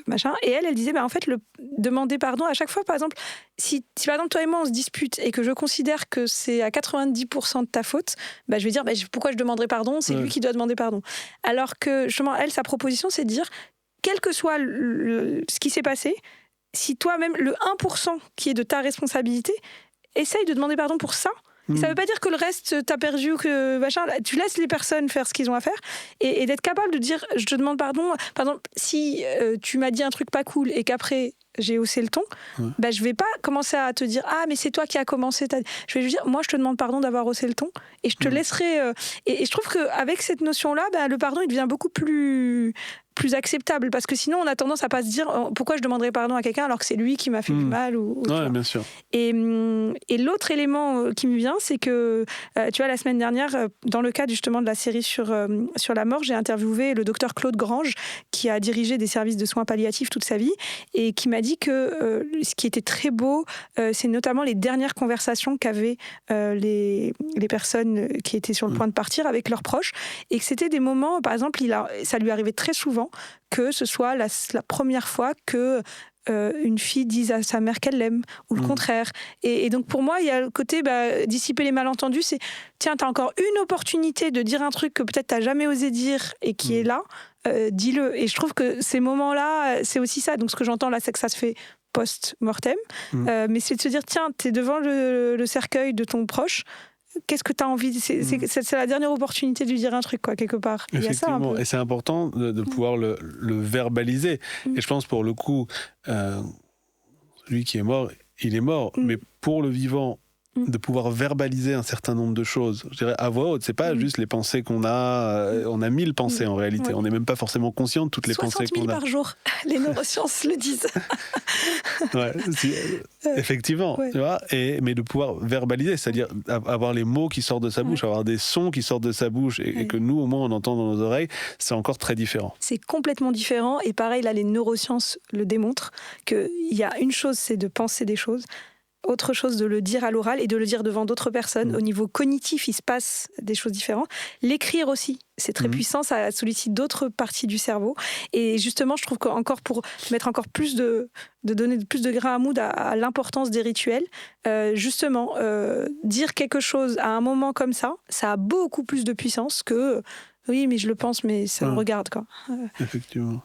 machin, et elle disait en fait, le demander pardon à chaque fois, par exemple, si par exemple toi et moi on se dispute et que je considère que c'est à 90% de ta faute, je vais dire pourquoi je demanderais pardon, c'est lui qui doit demander pardon. Alors que justement elle, sa proposition, c'est de dire, quel que soit ce qui s'est passé, si toi-même, le 1% qui est de ta responsabilité, essaye de demander pardon pour ça. Ça ne veut pas dire que le reste, t'as perdu, que machin. Tu laisses les personnes faire ce qu'ils ont à faire, et d'être capable de dire, je te demande pardon. Par exemple, si tu m'as dit un truc pas cool et qu'après j'ai haussé le ton, je vais pas commencer à te dire, ah mais c'est toi qui as commencé. Je vais lui dire, moi je te demande pardon d'avoir haussé le ton, et je te laisserai. Et je trouve qu'avec cette notion-là, le pardon il devient beaucoup plus acceptable, parce que sinon on a tendance à pas se dire, pourquoi je demanderais pardon à quelqu'un alors que c'est lui qui m'a fait du mal ou bien sûr. Et l'autre élément qui me vient, c'est que tu vois, la semaine dernière, dans le cadre justement de la série sur la mort, j'ai interviewé le docteur Claude Grange, qui a dirigé des services de soins palliatifs toute sa vie, et qui m'a dit que ce qui était très beau, c'est notamment les dernières conversations qu'avaient les personnes qui étaient sur le point de partir avec leurs proches, et que c'était des moments, par exemple, ça lui arrivait très souvent que ce soit la première fois que une fille dise à sa mère qu'elle l'aime, ou le contraire. Et donc pour moi, il y a le côté dissiper les malentendus, c'est tiens, t'as encore une opportunité de dire un truc que peut-être t'as jamais osé dire et qui est là, dis-le. Et je trouve que ces moments-là, c'est aussi ça. Donc ce que j'entends là, c'est que ça se fait post-mortem, mais c'est de se dire tiens, t'es devant le cercueil de ton proche. Qu'est-ce que tu as envie c'est la dernière opportunité de lui dire un truc, quoi, quelque part. Effectivement, il y a ça, et c'est important de pouvoir le verbaliser. Et je pense, pour le coup, lui qui est mort, il est mort. Mais pour le vivant, de pouvoir verbaliser un certain nombre de choses, je dirais à voix haute, c'est pas juste les pensées qu'on a, on a 1000 pensées en réalité, on n'est même pas forcément conscient de toutes les pensées qu'on a. 60 000 par jour, les neurosciences le disent. Effectivement, tu vois, mais de pouvoir verbaliser, c'est-à-dire avoir les mots qui sortent de sa bouche, avoir des sons qui sortent de sa bouche, et que nous, au moins, on entend dans nos oreilles, c'est encore très différent. C'est complètement différent, et pareil, là, les neurosciences le démontrent, qu'il y a une chose, c'est de penser des choses, autre chose de le dire à l'oral et de le dire devant d'autres personnes. Au niveau cognitif, il se passe des choses différentes. L'écrire aussi, c'est très puissant, ça sollicite d'autres parties du cerveau. Et justement, je trouve qu'encore pour mettre encore plus de donner plus de grain à moudre à l'importance des rituels, justement, dire quelque chose à un moment comme ça a beaucoup plus de puissance que oui, mais je le pense, mais ça me regarde, quoi. Effectivement.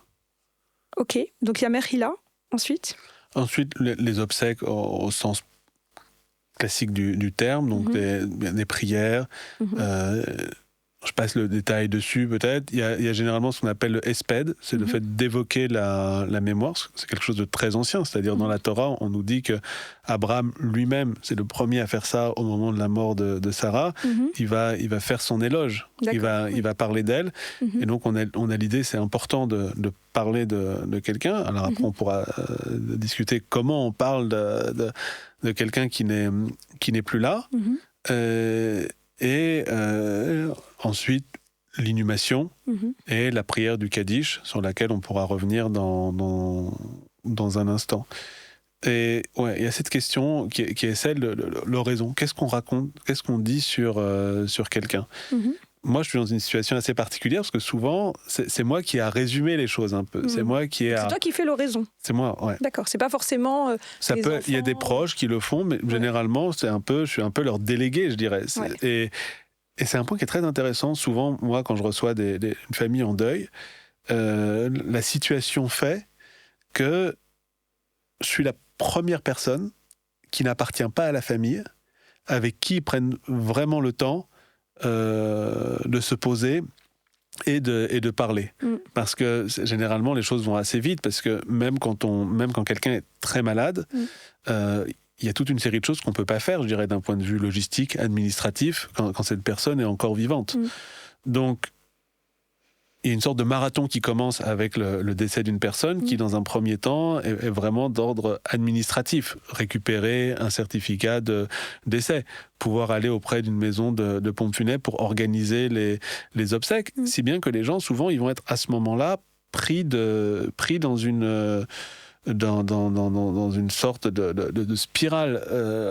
Ok, donc il y a Mère Hilla, ensuite. Ensuite, les obsèques au sens classique du terme, donc des prières. Je passe le détail dessus peut-être. Il y a généralement ce qu'on appelle le hesped, c'est le fait d'évoquer la mémoire. C'est quelque chose de très ancien, c'est-à-dire dans la Torah, on nous dit que Abraham lui-même, c'est le premier à faire ça au moment de la mort de Sarah. Il va faire son éloge, il va parler d'elle. Et donc on a l'idée, c'est important de parler de quelqu'un. Alors après, on pourra discuter comment on parle de quelqu'un qui n'est plus là. Ensuite, l'inhumation et la prière du Kaddish, sur laquelle on pourra revenir dans un instant. Et il y a cette question qui est celle de l'oraison. Qu'est-ce qu'on raconte, qu'est-ce qu'on dit sur quelqu'un ? Moi, je suis dans une situation assez particulière parce que souvent, c'est moi qui a résumé les choses un peu. C'est moi qui C'est toi qui fais l'oraison. C'est moi, ouais. D'accord, c'est pas forcément il y a des proches qui le font, mais généralement, je suis un peu leur délégué, je dirais. Et c'est un point qui est très intéressant. Souvent, moi, quand je reçois une famille en deuil, la situation fait que je suis la première personne qui n'appartient pas à la famille, avec qui ils prennent vraiment le temps de se poser et de parler. Parce que généralement, les choses vont assez vite, parce que même quand quelqu'un est très malade, il y a toute une série de choses qu'on ne peut pas faire, je dirais, d'un point de vue logistique, administratif, quand cette personne est encore vivante. Donc, il y a une sorte de marathon qui commence avec le décès d'une personne qui, dans un premier temps, est vraiment d'ordre administratif. Récupérer un certificat de décès, pouvoir aller auprès d'une maison de pompes funèbres pour organiser les obsèques. Si bien que les gens, souvent, ils vont être à ce moment-là pris dans une... Dans une sorte de spirale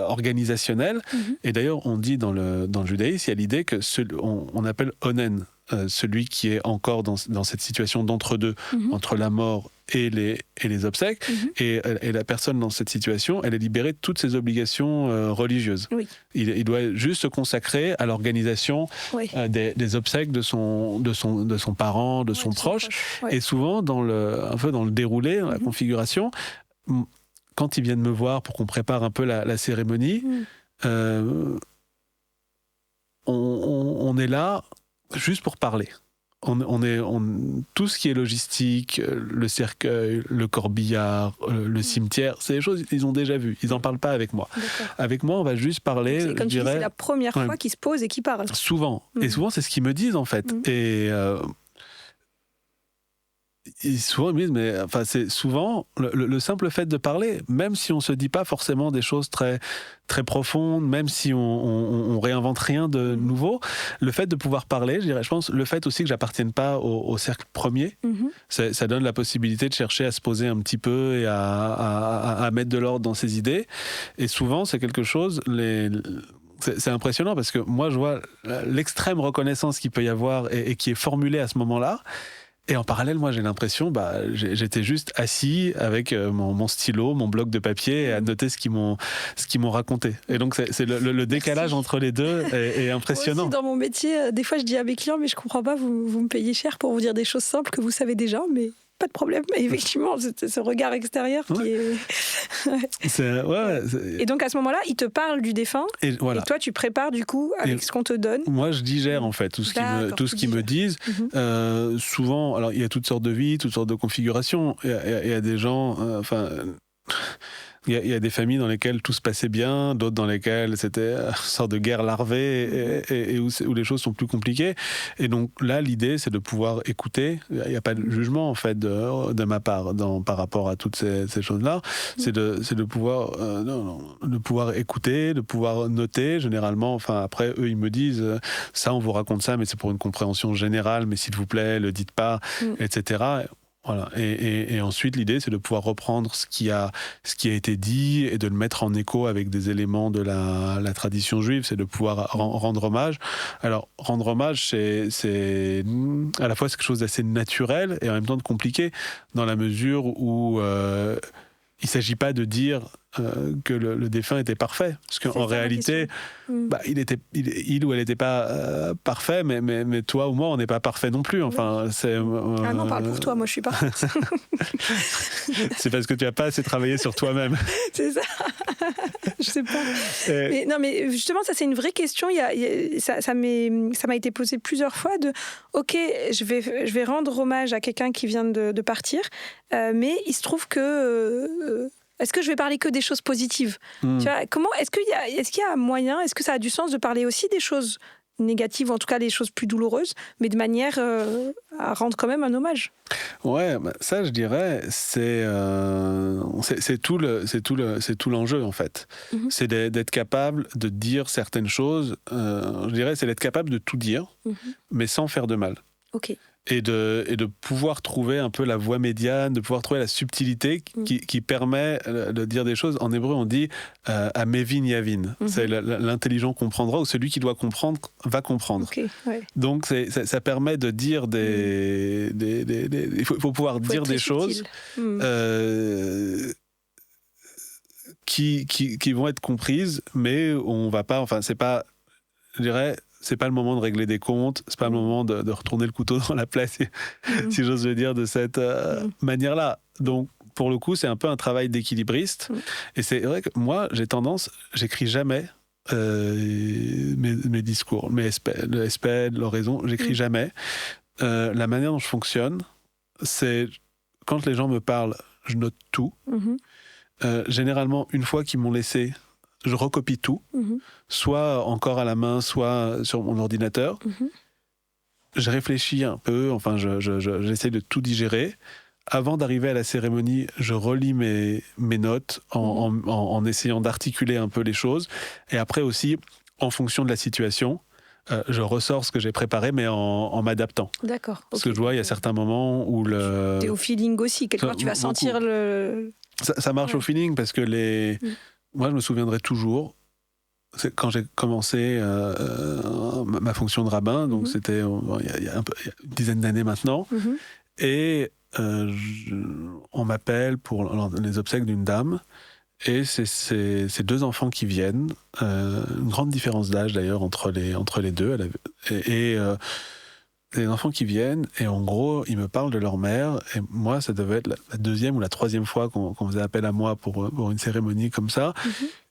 organisationnelle. Et d'ailleurs, on dit dans le judaïsme, il y a l'idée que on appelle onen, celui qui est encore dans cette situation d'entre-deux, entre la mort et les obsèques. Et la personne dans cette situation, elle est libérée de toutes ses obligations religieuses. Il doit juste se consacrer à l'organisation des obsèques de son parent, de son proche. Et souvent, un peu dans le déroulé, dans la configuration, quand ils viennent me voir pour qu'on prépare un peu la cérémonie, on est là juste pour parler. Tout ce qui est logistique, le cercueil, le corbillard, le cimetière, c'est des choses qu'ils ont déjà vues. Ils n'en parlent pas avec moi. D'accord. Avec moi, on va juste parler. C'est comme tu dis, c'est la première fois qu'ils se posent et qu'ils parlent. Souvent. Et souvent, c'est ce qu'ils me disent, en fait. Et souvent ils me disent, mais enfin, c'est souvent le simple fait de parler, même si on se dit pas forcément des choses très, très profondes, même si on réinvente rien de nouveau, le fait de pouvoir parler, je dirais, je pense, le fait aussi que j'appartienne pas au cercle premier, ça donne la possibilité de chercher à se poser un petit peu et à mettre de l'ordre dans ses idées. Et souvent, c'est quelque chose, c'est impressionnant parce que moi, je vois l'extrême reconnaissance qu'il peut y avoir et qui est formulée à ce moment-là. Et en parallèle, moi, j'ai l'impression, j'étais juste assis avec mon stylo, mon bloc de papier, et à noter ce qu'ils m'ont raconté. Et donc, c'est le décalage entre les deux est impressionnant. Moi aussi, dans mon métier, des fois, je dis à mes clients, mais je comprends pas, vous me payez cher pour vous dire des choses simples que vous savez déjà, mais pas de problème. Et effectivement, c'est ce regard extérieur qui est... Et donc, à ce moment-là, ils te parlent du défunt, et toi, tu prépares du coup avec ce qu'on te donne. Moi, je digère en fait tout ce qu'ils me disent. Souvent, alors il y a toutes sortes de vies, toutes sortes de configurations. Il y a des gens... Il y a des familles dans lesquelles tout se passait bien, d'autres dans lesquelles c'était une sorte de guerre larvée et où les choses sont plus compliquées. Et donc là, l'idée, c'est de pouvoir écouter. Il n'y a pas de jugement, en fait, de ma part par rapport à toutes ces choses-là. C'est de pouvoir écouter, de pouvoir noter. Généralement, enfin, après, eux, ils me disent ça, on vous raconte ça, mais c'est pour une compréhension générale, mais s'il vous plaît, le dites pas, etc. Voilà. Et ensuite, l'idée, c'est de pouvoir reprendre ce qui a été dit et de le mettre en écho avec des éléments de la tradition juive, c'est de pouvoir rendre hommage. Alors, rendre hommage, c'est à la fois c'est quelque chose d'assez naturel et en même temps de compliqué, dans la mesure où il ne s'agit pas de dire que le défunt était parfait. Parce qu'en réalité, il ou elle n'était pas parfait, mais toi ou moi, on n'est pas parfait non plus. Enfin, non, parle pour toi, moi je suis parfaite. C'est parce que tu n'as pas assez travaillé sur toi-même. C'est ça. Je sais pas. Mais justement, ça c'est une vraie question. Ça m'a été posé plusieurs fois de ok, je vais rendre hommage à quelqu'un qui vient de partir, mais il se trouve que est-ce que je vais parler que des choses positives? Tu vois, est-ce qu'il y a un moyen, est-ce que ça a du sens de parler aussi des choses négatives, ou en tout cas des choses plus douloureuses, mais de manière à rendre quand même un hommage? Ouais, ça je dirais, c'est tout l'enjeu en fait. C'est d'être capable de dire certaines choses. Je dirais, c'est d'être capable de tout dire, mais sans faire de mal. Ok. Et de pouvoir trouver un peu la voie médiane, de pouvoir trouver la subtilité qui permet de dire des choses. En hébreu, on dit Amevin Yavin. C'est l'intelligent comprendra, ou celui qui doit comprendre va comprendre. Okay, ouais. Donc ça permet de dire il faut pouvoir dire des choses qui vont être comprises, mais on va pas. Enfin, c'est pas. Je dirais. C'est pas le moment de régler des comptes, c'est pas le moment de retourner le couteau dans la plaie, si j'ose le dire, de cette manière-là. Donc, pour le coup, c'est un peu un travail d'équilibriste. Et c'est vrai que moi, j'écris jamais mes discours, le SPED, l'oraison, j'écris jamais. La manière dont je fonctionne, c'est quand les gens me parlent, je note tout. Généralement, une fois qu'ils m'ont laissé, je recopie tout, soit encore à la main, soit sur mon ordinateur. Je réfléchis un peu, enfin, j'essaie de tout digérer. Avant d'arriver à la cérémonie, je relis mes notes en essayant d'articuler un peu les choses. Et après aussi, en fonction de la situation, je ressors ce que j'ai préparé, mais en m'adaptant. D'accord. Parce que je vois, il y a certains moments où t'es au feeling aussi, quelque part, tu vas sentir le... Ça marche au feeling, parce que moi, je me souviendrai toujours, quand j'ai commencé ma fonction de rabbin, donc c'était il y a une dizaine d'années maintenant, et on m'appelle pour les obsèques d'une dame, et c'est deux enfants qui viennent, une grande différence d'âge d'ailleurs entre les deux, les enfants qui viennent, et en gros, ils me parlent de leur mère, et moi, ça devait être la deuxième ou la troisième fois qu'on faisait appel à moi pour une cérémonie comme ça,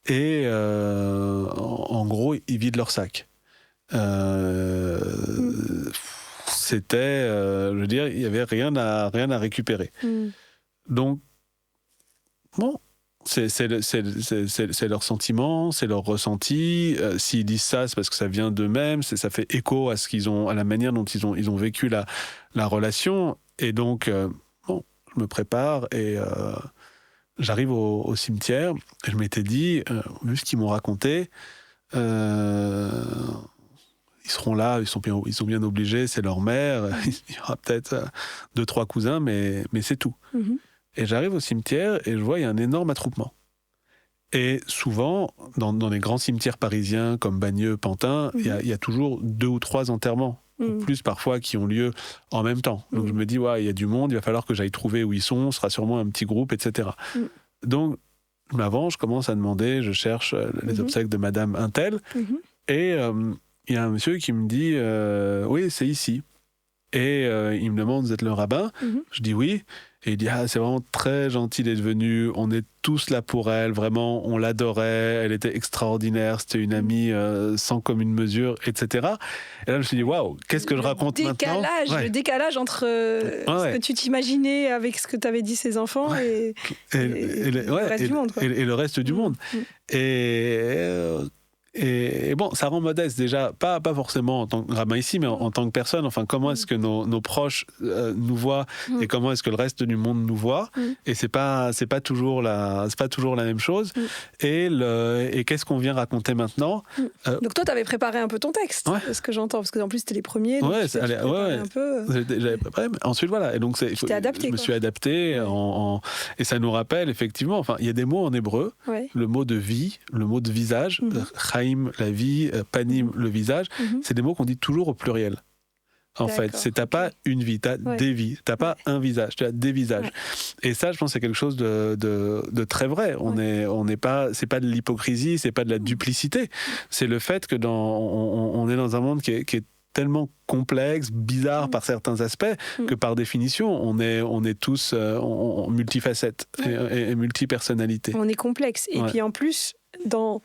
et en gros, ils vident leur sac. C'était, je veux dire, il n'y avait rien à récupérer. Donc, bon, c'est leur sentiment, c'est leur ressenti. S'ils disent ça, c'est parce que ça vient d'eux-mêmes, ça fait écho à la manière dont ils ont vécu la relation. Et donc, je me prépare et j'arrive au cimetière. Et je m'étais dit, vu ce qu'ils m'ont raconté, ils seront là, ils sont bien obligés, c'est leur mère, il y aura peut-être 2-3 cousins, mais c'est tout. Et j'arrive au cimetière et je vois, il y a un énorme attroupement. Et souvent, dans les grands cimetières parisiens comme Bagneux, Pantin, il y a toujours 2 ou 3 enterrements, ou plus parfois, qui ont lieu en même temps. Donc je me dis, ouais, il y a du monde, il va falloir que j'aille trouver où ils sont, ce sera sûrement un petit groupe, etc. Donc, je m'avance, je commence à demander, je cherche les obsèques de Madame Untel, et il y a un monsieur qui me dit, oui, c'est ici. Et il me demande, vous êtes le rabbin ? Je dis oui. Et il dit, c'est vraiment très gentil d'être venu, on est tous là pour elle, vraiment, on l'adorait, elle était extraordinaire, c'était une amie sans commune mesure, etc. Et là, je me suis dit, waouh, qu'est-ce que je raconte maintenant ? Le décalage entre ce que tu t'imaginais avec ce que t'avaient dit ses enfants et le reste du monde. Et le reste du monde. Et bon, ça rend modeste déjà, pas forcément en tant que rabbin ici, mais en tant que personne. Enfin, comment est-ce que nos proches nous voient et comment est-ce que le reste du monde nous voit. Et c'est pas toujours la même chose. Et qu'est-ce qu'on vient raconter maintenant Donc toi, tu avais préparé un peu ton texte, ce que j'entends, parce qu'en plus c'était les premiers. Donc un peu. J'avais préparé. Mais ensuite voilà. Et donc je me suis adapté et ça nous rappelle effectivement. Enfin, il y a des mots en hébreu. Le mot de vie, le mot de visage. La vie, panim, le visage, c'est des mots qu'on dit toujours au pluriel. En fait, t'as pas une vie, t'as des vies, t'as pas un visage, t'as des visages. Et ça, je pense, c'est quelque chose de très vrai. C'est pas de l'hypocrisie, c'est pas de la duplicité. C'est le fait que on est dans un monde qui est tellement complexe, bizarre par certains aspects, que par définition, on est tous multifacettes et multipersonnalités. On est complexe. Et puis en plus, dans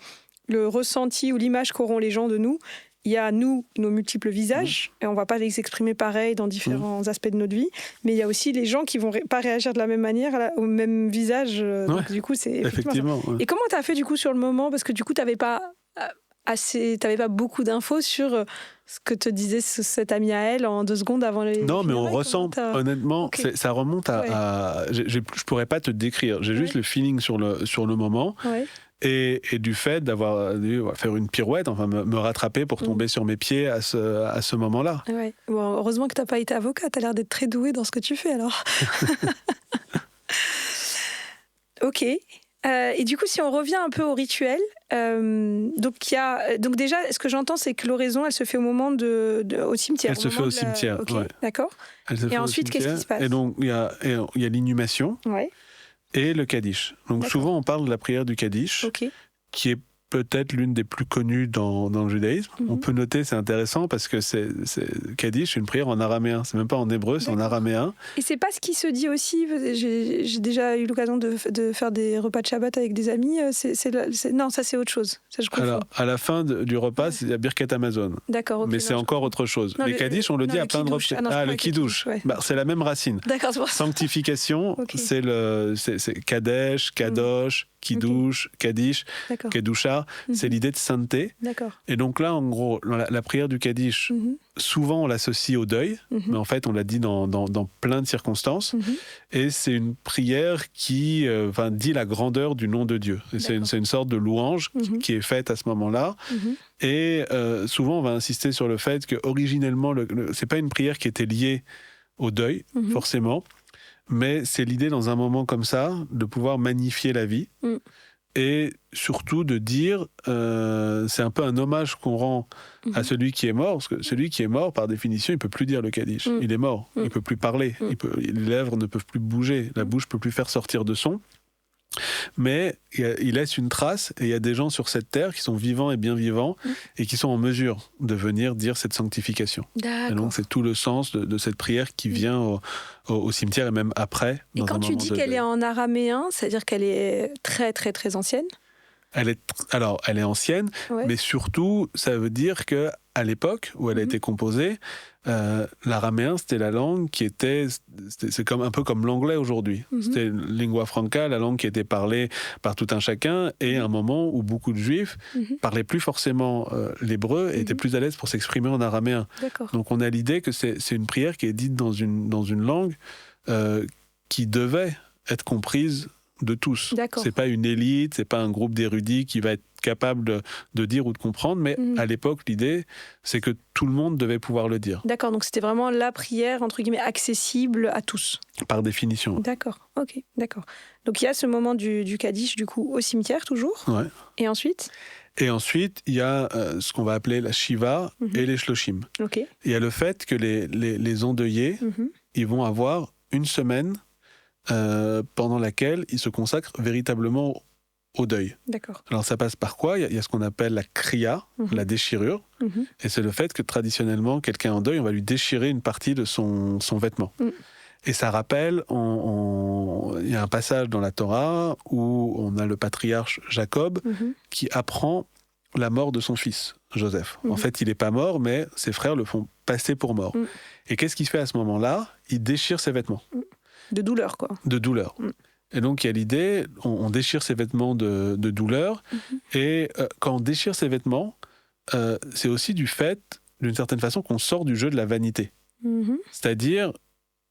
le ressenti ou l'image qu'auront les gens de nous, il y a nous, nos multiples visages, et on ne va pas les exprimer pareil dans différents aspects de notre vie, mais il y a aussi les gens qui ne vont pas réagir de la même manière au même visage. Donc, du coup, c'est effectivement. Et comment tu as fait du coup sur le moment ? Parce que du coup, tu n'avais pas beaucoup d'infos sur ce que te disait cette amie à elle en 2 secondes avant les... Non, mais on ressent, honnêtement, ça remonte à... Je ne pourrais pas te décrire, j'ai juste le feeling sur le moment. Et du fait d'avoir dû faire une pirouette, enfin me rattraper pour tomber sur mes pieds à ce moment-là. Bon, heureusement que tu n'as pas été avocat, tu as l'air d'être très doué dans ce que tu fais alors. Ok. Et du coup, si on revient un peu au rituel, donc déjà, ce que j'entends, c'est que l'oraison, elle se fait au moment au cimetière. Elle se fait au cimetière, D'accord. Et ensuite, qu'est-ce qui se passe ? Et donc, il y a l'inhumation. Et le Kaddish. Donc souvent on parle de la prière du Kaddish, qui est peut-être l'une des plus connues dans le judaïsme. On peut noter, c'est intéressant, parce que c'est Kaddish, une prière en araméen. C'est même pas en hébreu, c'est en araméen. Et c'est pas ce qui se dit aussi. J'ai déjà eu l'occasion de faire des repas de Shabbat avec des amis. Non, ça c'est autre chose. Ça, je confonds. Alors, à la fin du repas, c'est la Birkat Amazon. D'accord. Mais c'est encore autre chose. Les Kaddish, on le dit à plein de reprises. Le Kiddush. C'est la même racine. D'accord, c'est pour ça. Sanctification, c'est Kadesh, Kadosh, Kiddush, Kaddish, Kedusha, c'est l'idée de sainteté. Et donc là, en gros, la prière du Kaddish, souvent on l'associe au deuil, mais en fait on l'a dit dans plein de circonstances. Et c'est une prière qui dit la grandeur du nom de Dieu. Et c'est une sorte de louange qui est faite à ce moment-là. Et souvent on va insister sur le fait que originellement, c'est pas une prière qui était liée au deuil, forcément. Mais c'est l'idée, dans un moment comme ça, de pouvoir magnifier la vie et surtout de dire, c'est un peu un hommage qu'on rend à celui qui est mort, parce que celui qui est mort, par définition, il ne peut plus dire le Kaddish. Il est mort, il ne peut plus parler, les lèvres ne peuvent plus bouger, la bouche ne peut plus faire sortir de son. Mais il laisse une trace, et il y a des gens sur cette terre qui sont vivants et bien vivants et qui sont en mesure de venir dire cette sanctification. Et donc c'est tout le sens de cette prière qui vient au cimetière et même après. Et quand tu dis qu'elle est en araméen, c'est-à-dire qu'elle est très très très ancienne ? Elle est ancienne, mais surtout ça veut dire que à l'époque où elle a été composée, l'araméen, c'était la langue qui c'est un peu comme l'anglais aujourd'hui. C'était lingua franca, la langue qui était parlée par tout un chacun, et un moment où beaucoup de juifs parlaient plus forcément l'hébreu et étaient plus à l'aise pour s'exprimer en araméen. Donc on a l'idée que c'est une prière qui est dite dans une langue qui devait être comprise de tous. D'accord. C'est pas une élite, c'est pas un groupe d'érudits qui va être capable de dire ou de comprendre, mais à l'époque, l'idée, c'est que tout le monde devait pouvoir le dire. D'accord, donc c'était vraiment la prière, entre guillemets, accessible à tous. Par définition. D'accord, ok, d'accord. Donc il y a ce moment du Kaddish, du coup, au cimetière, toujours. Ouais. Et ensuite ? Et ensuite, il y a ce qu'on va appeler la Shiva et les Shloshim. Ok. Il y a le fait que les endeuillés, ils vont avoir une semaine pendant laquelle ils se consacrent véritablement au deuil. D'accord. Alors ça passe par quoi ? Il y a ce qu'on appelle la kriya, la déchirure, et c'est le fait que traditionnellement, quelqu'un en deuil, on va lui déchirer une partie de son vêtement. Et ça rappelle, il y a un passage dans la Torah où on a le patriarche Jacob qui apprend la mort de son fils, Joseph. En fait, il n'est pas mort, mais ses frères le font passer pour mort. Et qu'est-ce qu'il fait à ce moment-là ? Il déchire ses vêtements. De douleur, quoi. De douleur. Et donc, il y a l'idée, on déchire ses vêtements de douleur. Et quand on déchire ses vêtements, c'est aussi du fait, d'une certaine façon, qu'on sort du jeu de la vanité. C'est-à-dire,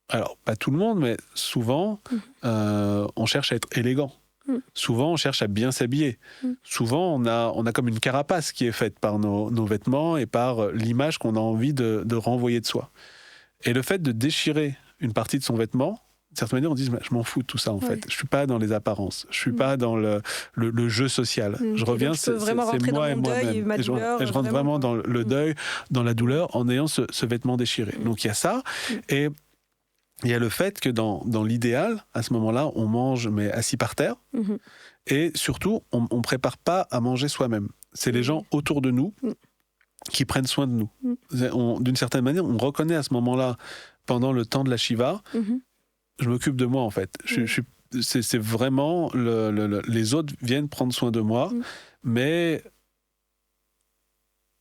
alors, pas tout le monde, mais souvent, on cherche à être élégant. Souvent, on cherche à bien s'habiller. Souvent, on a comme une carapace qui est faite par nos vêtements et par l'image qu'on a envie de renvoyer de soi. Et le fait de déchirer une partie de son vêtement, d'une certaine manière, on dit je m'en fous de tout ça, en fait. Je suis pas dans les apparences. Je suis pas dans le jeu social. Je reviens, c'est moi et moi-même. Et je rentre vraiment dans le deuil, dans la douleur, en ayant ce vêtement déchiré. Donc, il y a ça. Et il y a le fait que dans l'idéal, à ce moment-là, on mange, mais assis par terre. Et surtout, on ne prépare pas à manger soi-même. C'est les gens autour de nous qui prennent soin de nous. D'une certaine manière, on reconnaît à ce moment-là, pendant le temps de la Shiva, je m'occupe de moi, en fait. C'est vraiment... les autres viennent prendre soin de moi, mais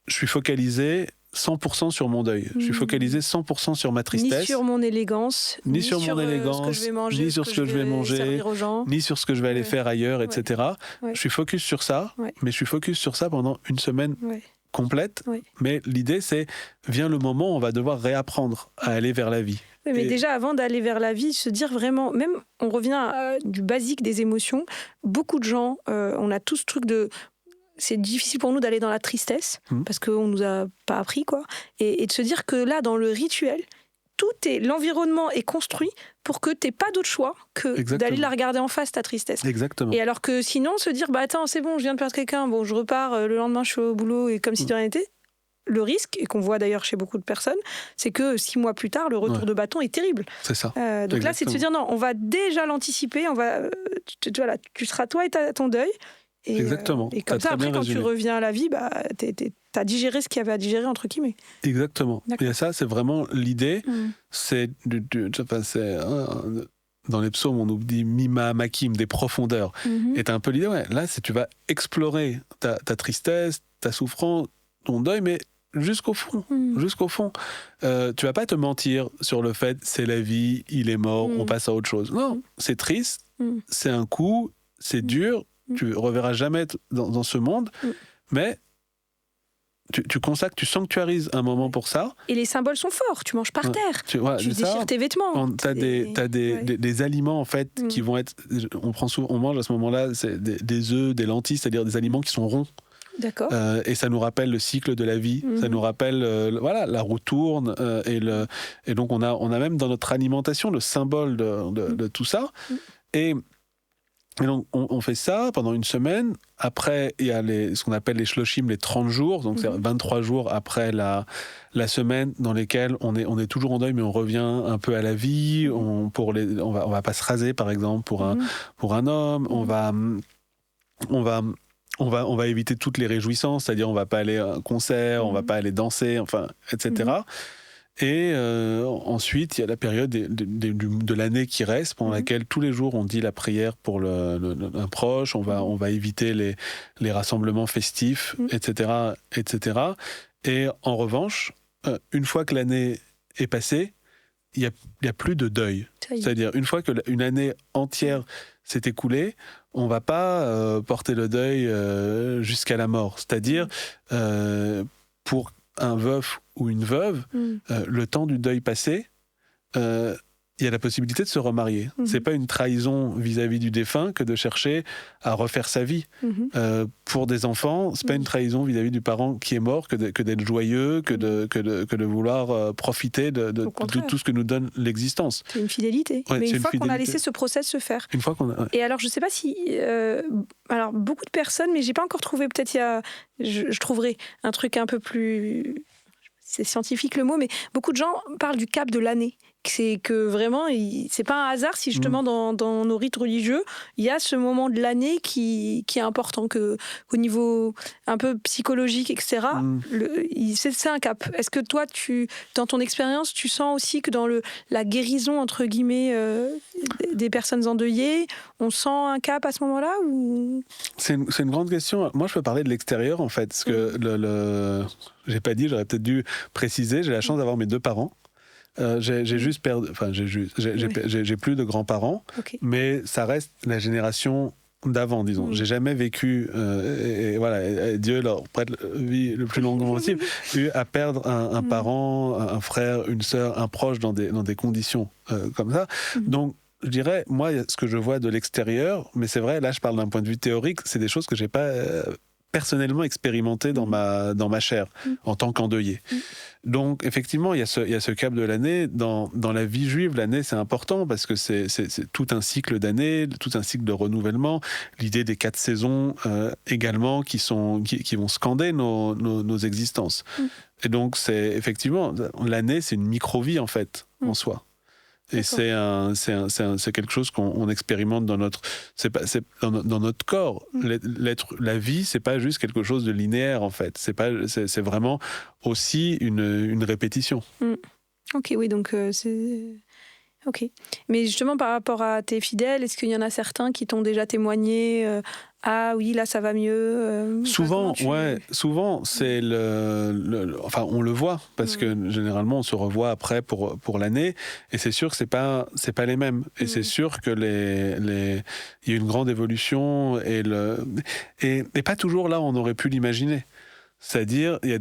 je suis focalisé 100% sur mon deuil. Je suis focalisé 100% sur ma tristesse. Ni sur mon élégance, ni sur mon élégance, ce que je vais manger, ni sur ce que je vais manger, ni sur ce que je vais aller faire ailleurs, etc. Je suis focus sur ça, mais je suis focus sur ça pendant une semaine complète. Mais l'idée, c'est, vient le moment où on va devoir réapprendre à aller vers la vie. Oui, mais déjà, avant d'aller vers la vie, se dire vraiment, même, on revient du basique des émotions, beaucoup de gens, on a tout ce truc de... C'est difficile pour nous d'aller dans la tristesse, parce qu'on ne nous a pas appris, quoi. Et de se dire que là, dans le rituel, l'environnement est construit pour que tu n'aies pas d'autre choix que d'aller la regarder en face, ta tristesse. Exactement. Et alors que sinon, se dire, attends, c'est bon, je viens de perdre quelqu'un, bon, je repars, le lendemain, je suis au boulot, et comme si de rien n'était. Le risque, et qu'on voit d'ailleurs chez beaucoup de personnes, c'est que 6 mois plus tard, le retour de bâton est terrible. C'est ça. Donc là, c'est de se dire, non, on va déjà l'anticiper, tu seras toi et ton deuil. Exactement. Et comme ça, après, quand tu reviens à la vie, t'as digéré ce qu'il y avait à digérer, entre guillemets. Exactement. Et ça, c'est vraiment l'idée. C'est dans les psaumes, on nous dit Mima Makim, des profondeurs. Et t'as un peu l'idée, là, tu vas explorer ta tristesse, ta souffrance, ton deuil, mais jusqu'au fond. Jusqu'au fond. Tu vas pas te mentir sur le fait, c'est la vie, il est mort, on passe à autre chose. Non, c'est triste, c'est un coup, c'est dur, tu reverras jamais dans ce monde, mais tu consacres, tu sanctuarises un moment pour ça. Et les symboles sont forts, tu manges par terre, tu déchires tes vêtements. T'as des aliments, en fait, qui vont être... On mange à ce moment-là des œufs, des lentilles, c'est-à-dire des aliments qui sont ronds. D'accord. Et ça nous rappelle le cycle de la vie, ça nous rappelle, la roue tourne, et donc on a même dans notre alimentation le symbole de tout ça. Et donc on fait ça pendant une semaine. Après, il y a ce qu'on appelle les shloshim, les 30 jours, donc c'est 23 jours après la semaine dans lesquels on est toujours en deuil, mais on revient un peu à la vie. On va pas se raser, par exemple, pour un homme. On va éviter toutes les réjouissances, c'est-à-dire on va pas aller à un concert, on va pas aller danser, enfin, etc. Et ensuite, il y a la période de l'année qui reste, pendant laquelle tous les jours on dit la prière pour un proche, on va éviter les rassemblements festifs, etc., etc. Et en revanche, une fois que l'année est passée, il y a plus de deuil. C'est-à-dire, une fois qu'une année entière s'est écoulée, on ne va pas porter le deuil jusqu'à la mort. C'est-à-dire, pour un veuf ou une veuve, le temps du deuil passé, il y a la possibilité de se remarier. C'est pas une trahison vis-à-vis du défunt que de chercher à refaire sa vie. Pour des enfants, c'est pas une trahison vis-à-vis du parent qui est mort que d'être joyeux, que de vouloir profiter de tout ce que nous donne l'existence. C'est une fidélité. Ouais, mais une fois fidélité. qu'on a laissé ce process se faire. Une fois qu'on a... Et alors, je sais pas si... alors, beaucoup de personnes, mais j'ai pas encore trouvé, peut-être je trouverai un truc un peu plus... C'est scientifique le mot, mais beaucoup de gens parlent du cap de l'année. C'est que vraiment, c'est pas un hasard si justement dans nos rites religieux, il y a ce moment de l'année qui est important, qu'au niveau un peu psychologique, etc., c'est un cap. Est-ce que toi, dans ton expérience, tu sens aussi que dans la guérison, entre guillemets, des personnes endeuillées, on sent un cap à ce moment-là ou... C'est une grande question. Moi, je peux parler de l'extérieur, en fait, parce que j'ai pas dit, j'aurais peut-être dû préciser, j'ai la chance d'avoir mes 2 parents. J'ai juste perdu, enfin j'ai plus de grands-parents, mais ça reste la génération d'avant, disons. J'ai jamais vécu, et Dieu leur prête la vie le plus longuement possible, eu à perdre un parent, un frère, une sœur, un proche dans des conditions comme ça. Donc, je dirais, moi, ce que je vois de l'extérieur, mais c'est vrai, là je parle d'un point de vue théorique, c'est des choses que j'ai pas personnellement expérimenté dans ma chair en tant qu'endeuillé. Donc effectivement, il y a ce cap de l'année. Dans la vie juive, l'année c'est important parce que c'est tout un cycle d'années, tout un cycle de renouvellement. L'idée des 4 saisons également qui vont scander nos existences. Et donc c'est effectivement, l'année c'est une micro-vie en fait, en soi. Et c'est quelque chose qu'on expérimente dans notre corps. La vie, c'est pas juste quelque chose de linéaire en fait. C'est vraiment aussi une répétition. Ok, oui, donc c'est... Ok. Mais justement, par rapport à tes fidèles, est-ce qu'il y en a certains qui t'ont déjà témoigné ah oui, là, ça va mieux Souvent, souvent, c'est enfin, on le voit, parce que généralement, on se revoit après pour l'année, et c'est sûr que c'est pas les mêmes. Et c'est sûr que il y a une grande évolution, et pas toujours là où on aurait pu l'imaginer. C'est-à-dire, il y a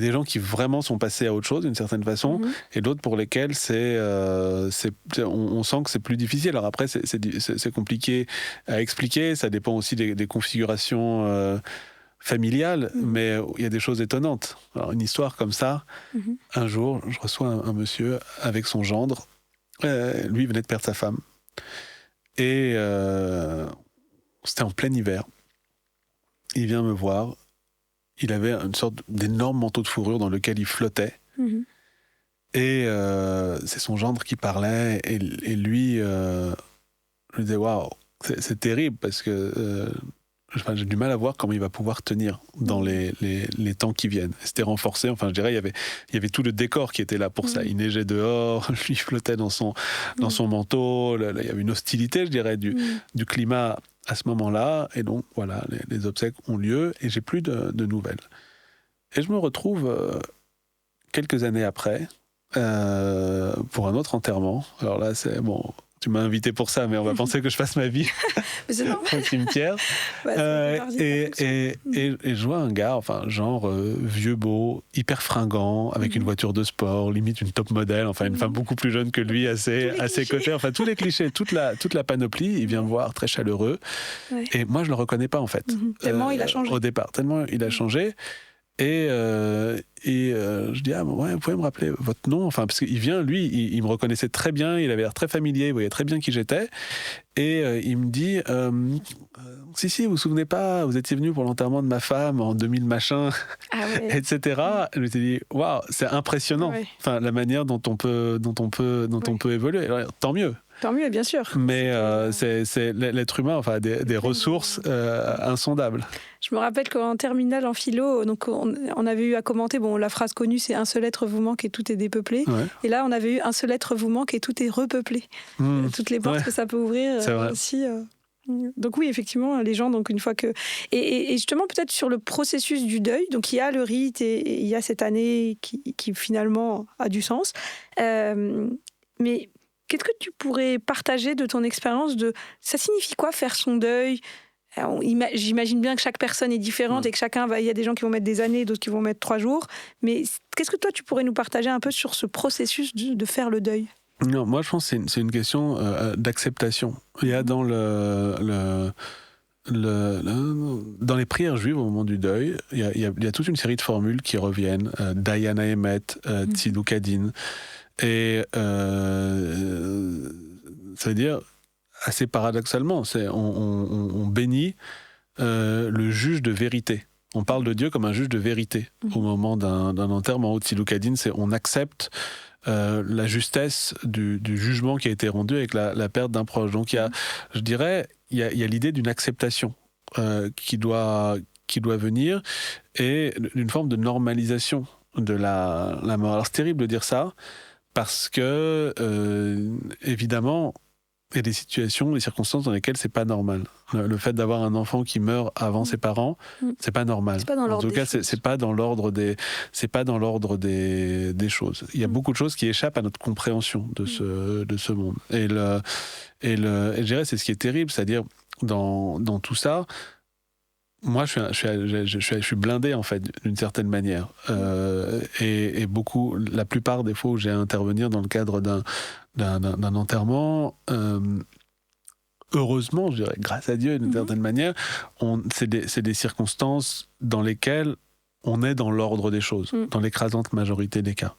des gens qui vraiment sont passés à autre chose d'une certaine façon, et d'autres pour lesquels on sent que c'est plus difficile. Alors après, c'est compliqué à expliquer, ça dépend aussi des configurations familiales, mais il y a des choses étonnantes. Alors une histoire comme ça, un jour, je reçois un monsieur avec son gendre, lui il venait de perdre sa femme, et c'était en plein hiver. Il vient me voir. Il avait une sorte d'énorme manteau de fourrure dans lequel il flottait. Et c'est son gendre qui parlait. Et lui, je lui disais, waouh, c'est terrible parce que j'ai du mal à voir comment il va pouvoir tenir dans les temps qui viennent. C'était renforcé. Enfin, je dirais, il y avait tout le décor qui était là pour ça. Il neigeait dehors, lui flottait dans son manteau. Là, il y avait une hostilité, je dirais, du climat à ce moment-là, et donc voilà, les obsèques ont lieu, et j'ai plus de nouvelles. Et je me retrouve quelques années après pour un autre enterrement. Alors là, c'est bon. Tu m'as invité pour ça, mais on va penser que je fasse ma vie au cimetière. Et je vois un gars, enfin, genre vieux beau, hyper fringant, avec une voiture de sport, limite une top modèle, enfin une femme beaucoup plus jeune que lui à ses côtés, enfin tous les clichés, toute la panoplie. Il vient me voir, très chaleureux. Et moi, je le reconnais pas en fait. Tellement il a changé. Au départ, tellement il a changé. Et je dis, vous pouvez me rappeler votre nom, enfin, parce qu'il vient, lui, il me reconnaissait très bien, il avait l'air très familier, il voyait très bien qui j'étais, et il me dit, si, vous vous souvenez pas, vous étiez venu pour l'enterrement de ma femme en 2000 machin, etc. Je me suis dit, waouh, c'est impressionnant, enfin, la manière dont on peut évoluer. Alors, tant mieux. Tant mieux, bien sûr. Mais c'est l'être humain, enfin, des ressources insondables. Je me rappelle qu'en terminale, en philo, donc on avait eu à commenter, la phrase connue, c'est un seul être vous manque et tout est dépeuplé. Et là, on avait eu un seul être vous manque et tout est repeuplé. Toutes les portes que ça peut ouvrir aussi. Donc oui, effectivement, les gens, donc une fois que... Et justement, peut-être sur le processus du deuil, donc il y a le rite et il y a cette année qui finalement a du sens. Mais qu'est-ce que tu pourrais partager de ton expérience ça signifie quoi faire son deuil ? J'imagine bien que chaque personne est différente et que il y a des gens qui vont mettre des années, d'autres qui vont mettre 3 jours. Mais qu'est-ce que toi, tu pourrais nous partager un peu sur ce processus de faire le deuil ? Non, moi, je pense que c'est une question d'acceptation. Il y a dans dans les prières juives au moment du deuil, il y a toute une série de formules qui reviennent. Dayana Emet, Tziduk Hadin. Et ça veut dire, assez paradoxalement, on bénit le juge de vérité. On parle de Dieu comme un juge de vérité au moment d'un enterrement. Tziduk Hadin, c'est on accepte la justesse du jugement qui a été rendu avec la perte d'un proche. Donc je dirais, il y a l'idée d'une acceptation qui doit venir et d'une forme de normalisation de la mort. Alors c'est terrible de dire ça parce que évidemment il y a des situations, des circonstances dans lesquelles c'est pas normal. Le fait d'avoir un enfant qui meurt avant ses parents, c'est pas normal. C'est pas dans l'ordre en tout cas, c'est pas dans l'ordre des choses. Il y a beaucoup de choses qui échappent à notre compréhension de ce monde. Et je dirais, c'est ce qui est terrible, c'est-à-dire dans tout ça. Moi, je suis blindé, en fait, d'une certaine manière. Et la plupart des fois où j'ai à intervenir dans le cadre d'un enterrement, heureusement, je dirais, grâce à Dieu, d'une certaine manière, c'est des circonstances dans lesquelles on est dans l'ordre des choses, dans l'écrasante majorité des cas.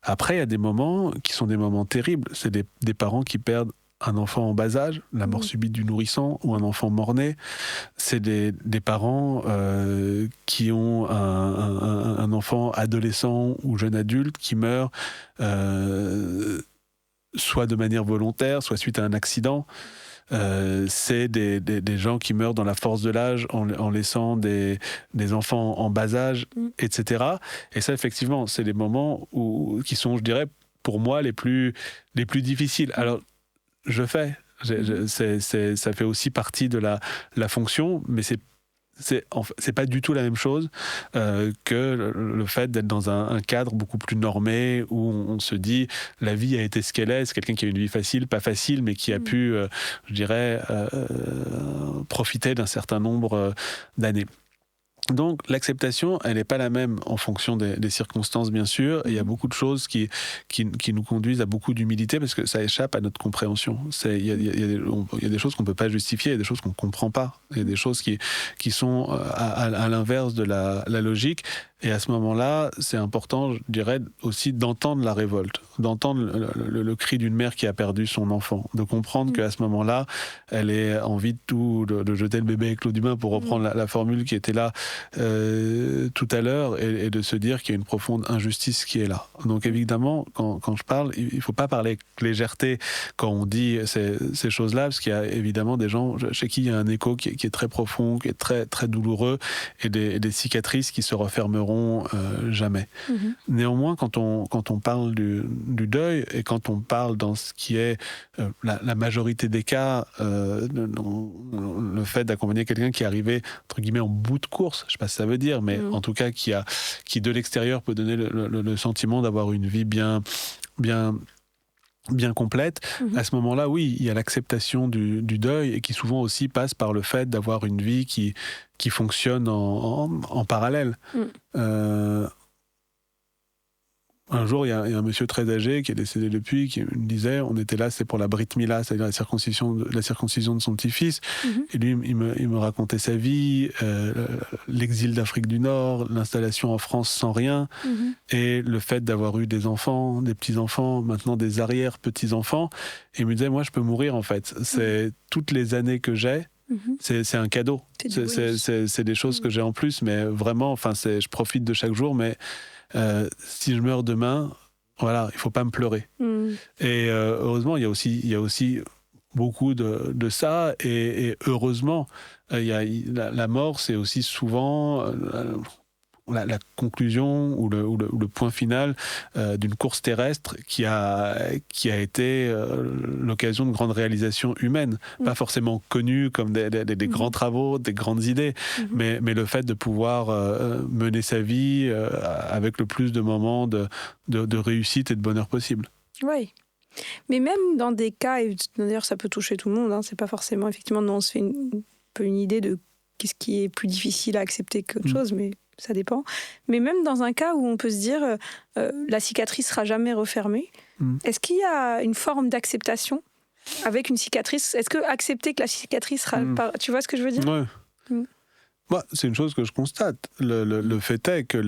Après, il y a des moments qui sont des moments terribles. C'est des parents qui perdent un enfant en bas âge, la mort subite du nourrisson, ou un enfant mort-né. C'est des parents qui ont un enfant adolescent ou jeune adulte qui meurt soit de manière volontaire, soit suite à un accident. C'est des gens qui meurent dans la force de l'âge en laissant des enfants en bas âge, etc. Et ça, effectivement, c'est des moments qui sont, je dirais, pour moi, les plus difficiles. Alors, ça fait aussi partie de la fonction, mais c'est pas du tout la même chose que le fait d'être dans un cadre beaucoup plus normé où on se dit la vie a été ce qu'elle est. C'est quelqu'un qui a une vie facile, pas facile, mais qui a pu, je dirais, profiter d'un certain nombre d'années. Donc l'acceptation, elle n'est pas la même en fonction des circonstances, bien sûr. Et il y a beaucoup de choses qui nous conduisent à beaucoup d'humilité parce que ça échappe à notre compréhension. Il y a des choses qu'on ne peut pas justifier, il y a des choses qu'on ne comprend pas. Il y a des choses qui sont à l'inverse de la logique. Et à ce moment-là, c'est important, je dirais, aussi d'entendre la révolte, d'entendre le cri d'une mère qui a perdu son enfant, de comprendre qu'à ce moment-là, elle ait envie de jeter le bébé avec l'eau du bain, pour reprendre la formule qui était là tout à l'heure, et de se dire qu'il y a une profonde injustice qui est là. Donc évidemment, quand je parle, il ne faut pas parler avec légèreté quand on dit ces choses-là, parce qu'il y a évidemment des gens chez qui il y a un écho qui est très profond, qui est très, très douloureux, et des cicatrices qui se refermeront jamais. Néanmoins, quand on parle du deuil, et quand on parle dans ce qui est la majorité des cas, le fait d'accompagner quelqu'un qui est arrivé, entre guillemets, en bout de course, je ne sais pas ce que ça veut dire, mais en tout cas qui de l'extérieur peut donner le sentiment d'avoir une vie bien complète, à ce moment-là, oui, il y a l'acceptation du deuil, et qui souvent aussi passe par le fait d'avoir une vie qui fonctionne en parallèle. Un jour, il y a un monsieur très âgé qui est décédé depuis, qui me disait, on était là, c'est pour la Brit Mila, c'est-à-dire la circoncision de son petit-fils. Et lui, il me racontait sa vie, l'exil d'Afrique du Nord, l'installation en France sans rien, et le fait d'avoir eu des enfants, des petits-enfants, maintenant des arrière-petits-enfants. Et il me disait, moi, je peux mourir, en fait. C'est toutes les années que j'ai, c'est un cadeau. C'est des choses que j'ai en plus, mais vraiment, je profite de chaque jour, mais si je meurs demain, voilà, il faut pas me pleurer. Et heureusement, il y a aussi beaucoup de ça, et heureusement, la mort, c'est aussi souvent la conclusion ou le point final d'une course terrestre qui a été l'occasion de grandes réalisations humaines, pas forcément connues comme des grands travaux, des grandes idées, mais le fait de pouvoir mener sa vie avec le plus de moments de réussite et de bonheur possible. Oui. Mais même dans des cas, et d'ailleurs ça peut toucher tout le monde, c'est pas forcément, effectivement, on se fait peu une idée de qu'est-ce qui est plus difficile à accepter qu'autre chose, mais ça dépend. Mais même dans un cas où on peut se dire la cicatrice sera jamais refermée, est-ce qu'il y a une forme d'acceptation avec une cicatrice? Est-ce que accepter que la cicatrice sera... Tu vois ce que je veux dire? Ouais. Moi, c'est une chose que je constate. Le fait est que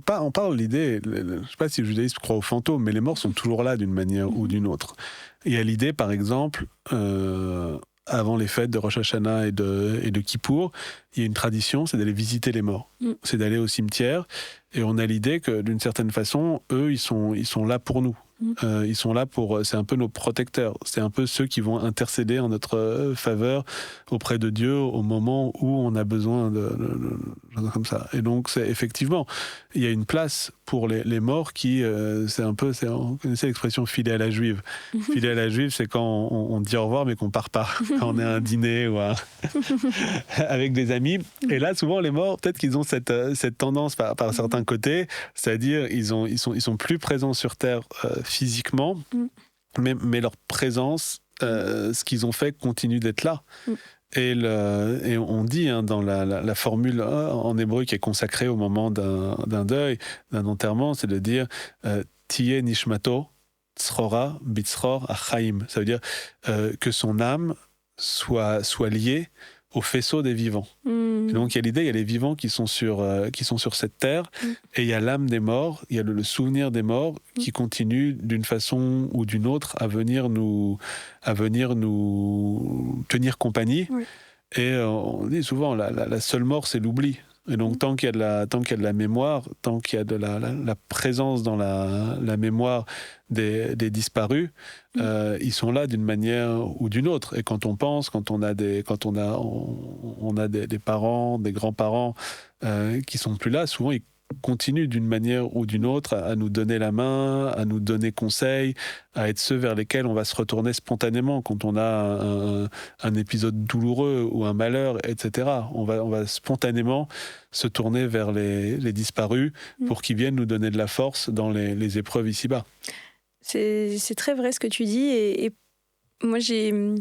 on parle de l'idée, je ne sais pas si le judaïsme croit aux fantômes, mais les morts sont toujours là d'une manière ou d'une autre. Il y a l'idée, par exemple, avant les fêtes de Rosh Hashanah et de Kippour, il y a une tradition, c'est d'aller visiter les morts. C'est d'aller au cimetière, et on a l'idée que, d'une certaine façon, eux, ils sont là pour nous. Ils sont là c'est un peu nos protecteurs. C'est un peu ceux qui vont intercéder en notre faveur auprès de Dieu au moment où on a besoin de comme ça. Et donc, effectivement, il y a une place pour les morts qui, on connaissait l'expression filer à la juive. Filer à la juive, c'est quand on dit au revoir mais qu'on part pas. Quand on est à un dîner ou avec des amis. Et là, souvent, les morts, peut-être qu'ils ont cette tendance par certains côtés, c'est-à-dire ils sont plus présents sur Terre physiquement, mais leur présence, ce qu'ils ont fait continue d'être là. Et on dit dans la formule en hébreu qui est consacrée au moment d'un deuil, d'un enterrement, c'est de dire Tiye nishmato tzrora bitzror achaim. Ça veut dire que son âme soit liée au faisceau des vivants. Et donc il y a l'idée, il y a les vivants qui sont sur cette terre, et il y a l'âme des morts, il y a le souvenir des morts qui continue d'une façon ou d'une autre à venir nous tenir compagnie. Et on dit souvent la seule mort, c'est l'oubli. Et donc tant qu'il y a de la mémoire, tant qu'il y a de la présence dans la mémoire des disparus, ils sont là d'une manière ou d'une autre. Et quand on pense, quand on a des parents, des grands-parents qui sont plus là, souvent ils continuent d'une manière ou d'une autre à nous donner la main, à nous donner conseil, à être ceux vers lesquels on va se retourner spontanément quand on a un épisode douloureux ou un malheur, etc. On va spontanément se tourner vers les disparus pour qu'ils viennent nous donner de la force dans les épreuves ici-bas. C'est très vrai ce que tu dis, et moi je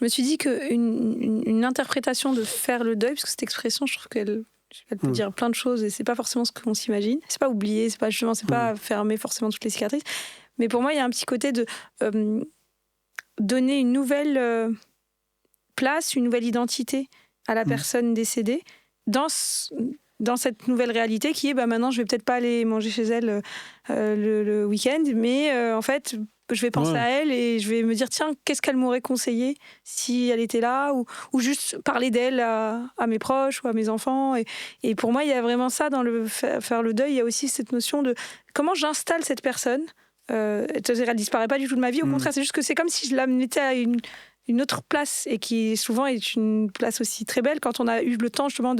me suis dit qu'une interprétation de faire le deuil, parce que cette expression, je trouve qu'elle peut dire plein de choses, et c'est pas forcément ce qu'on s'imagine. C'est pas oublier, c'est pas fermer forcément toutes les cicatrices. Mais pour moi, il y a un petit côté de donner une nouvelle place, une nouvelle identité à la personne décédée dans cette nouvelle réalité qui est maintenant je vais peut-être pas aller manger chez elle le week-end, mais en fait je vais penser à elle et je vais me dire tiens, qu'est-ce qu'elle m'aurait conseillé si elle était là, ou juste parler d'elle à mes proches ou à mes enfants, et pour moi il y a vraiment ça dans le faire le deuil. Il y a aussi cette notion de comment j'installe cette personne. C'est-à-dire elle disparaît pas du tout de ma vie, au contraire, c'est juste que c'est comme si je la mettais à une autre place, et qui souvent est une place aussi très belle quand on a eu le temps justement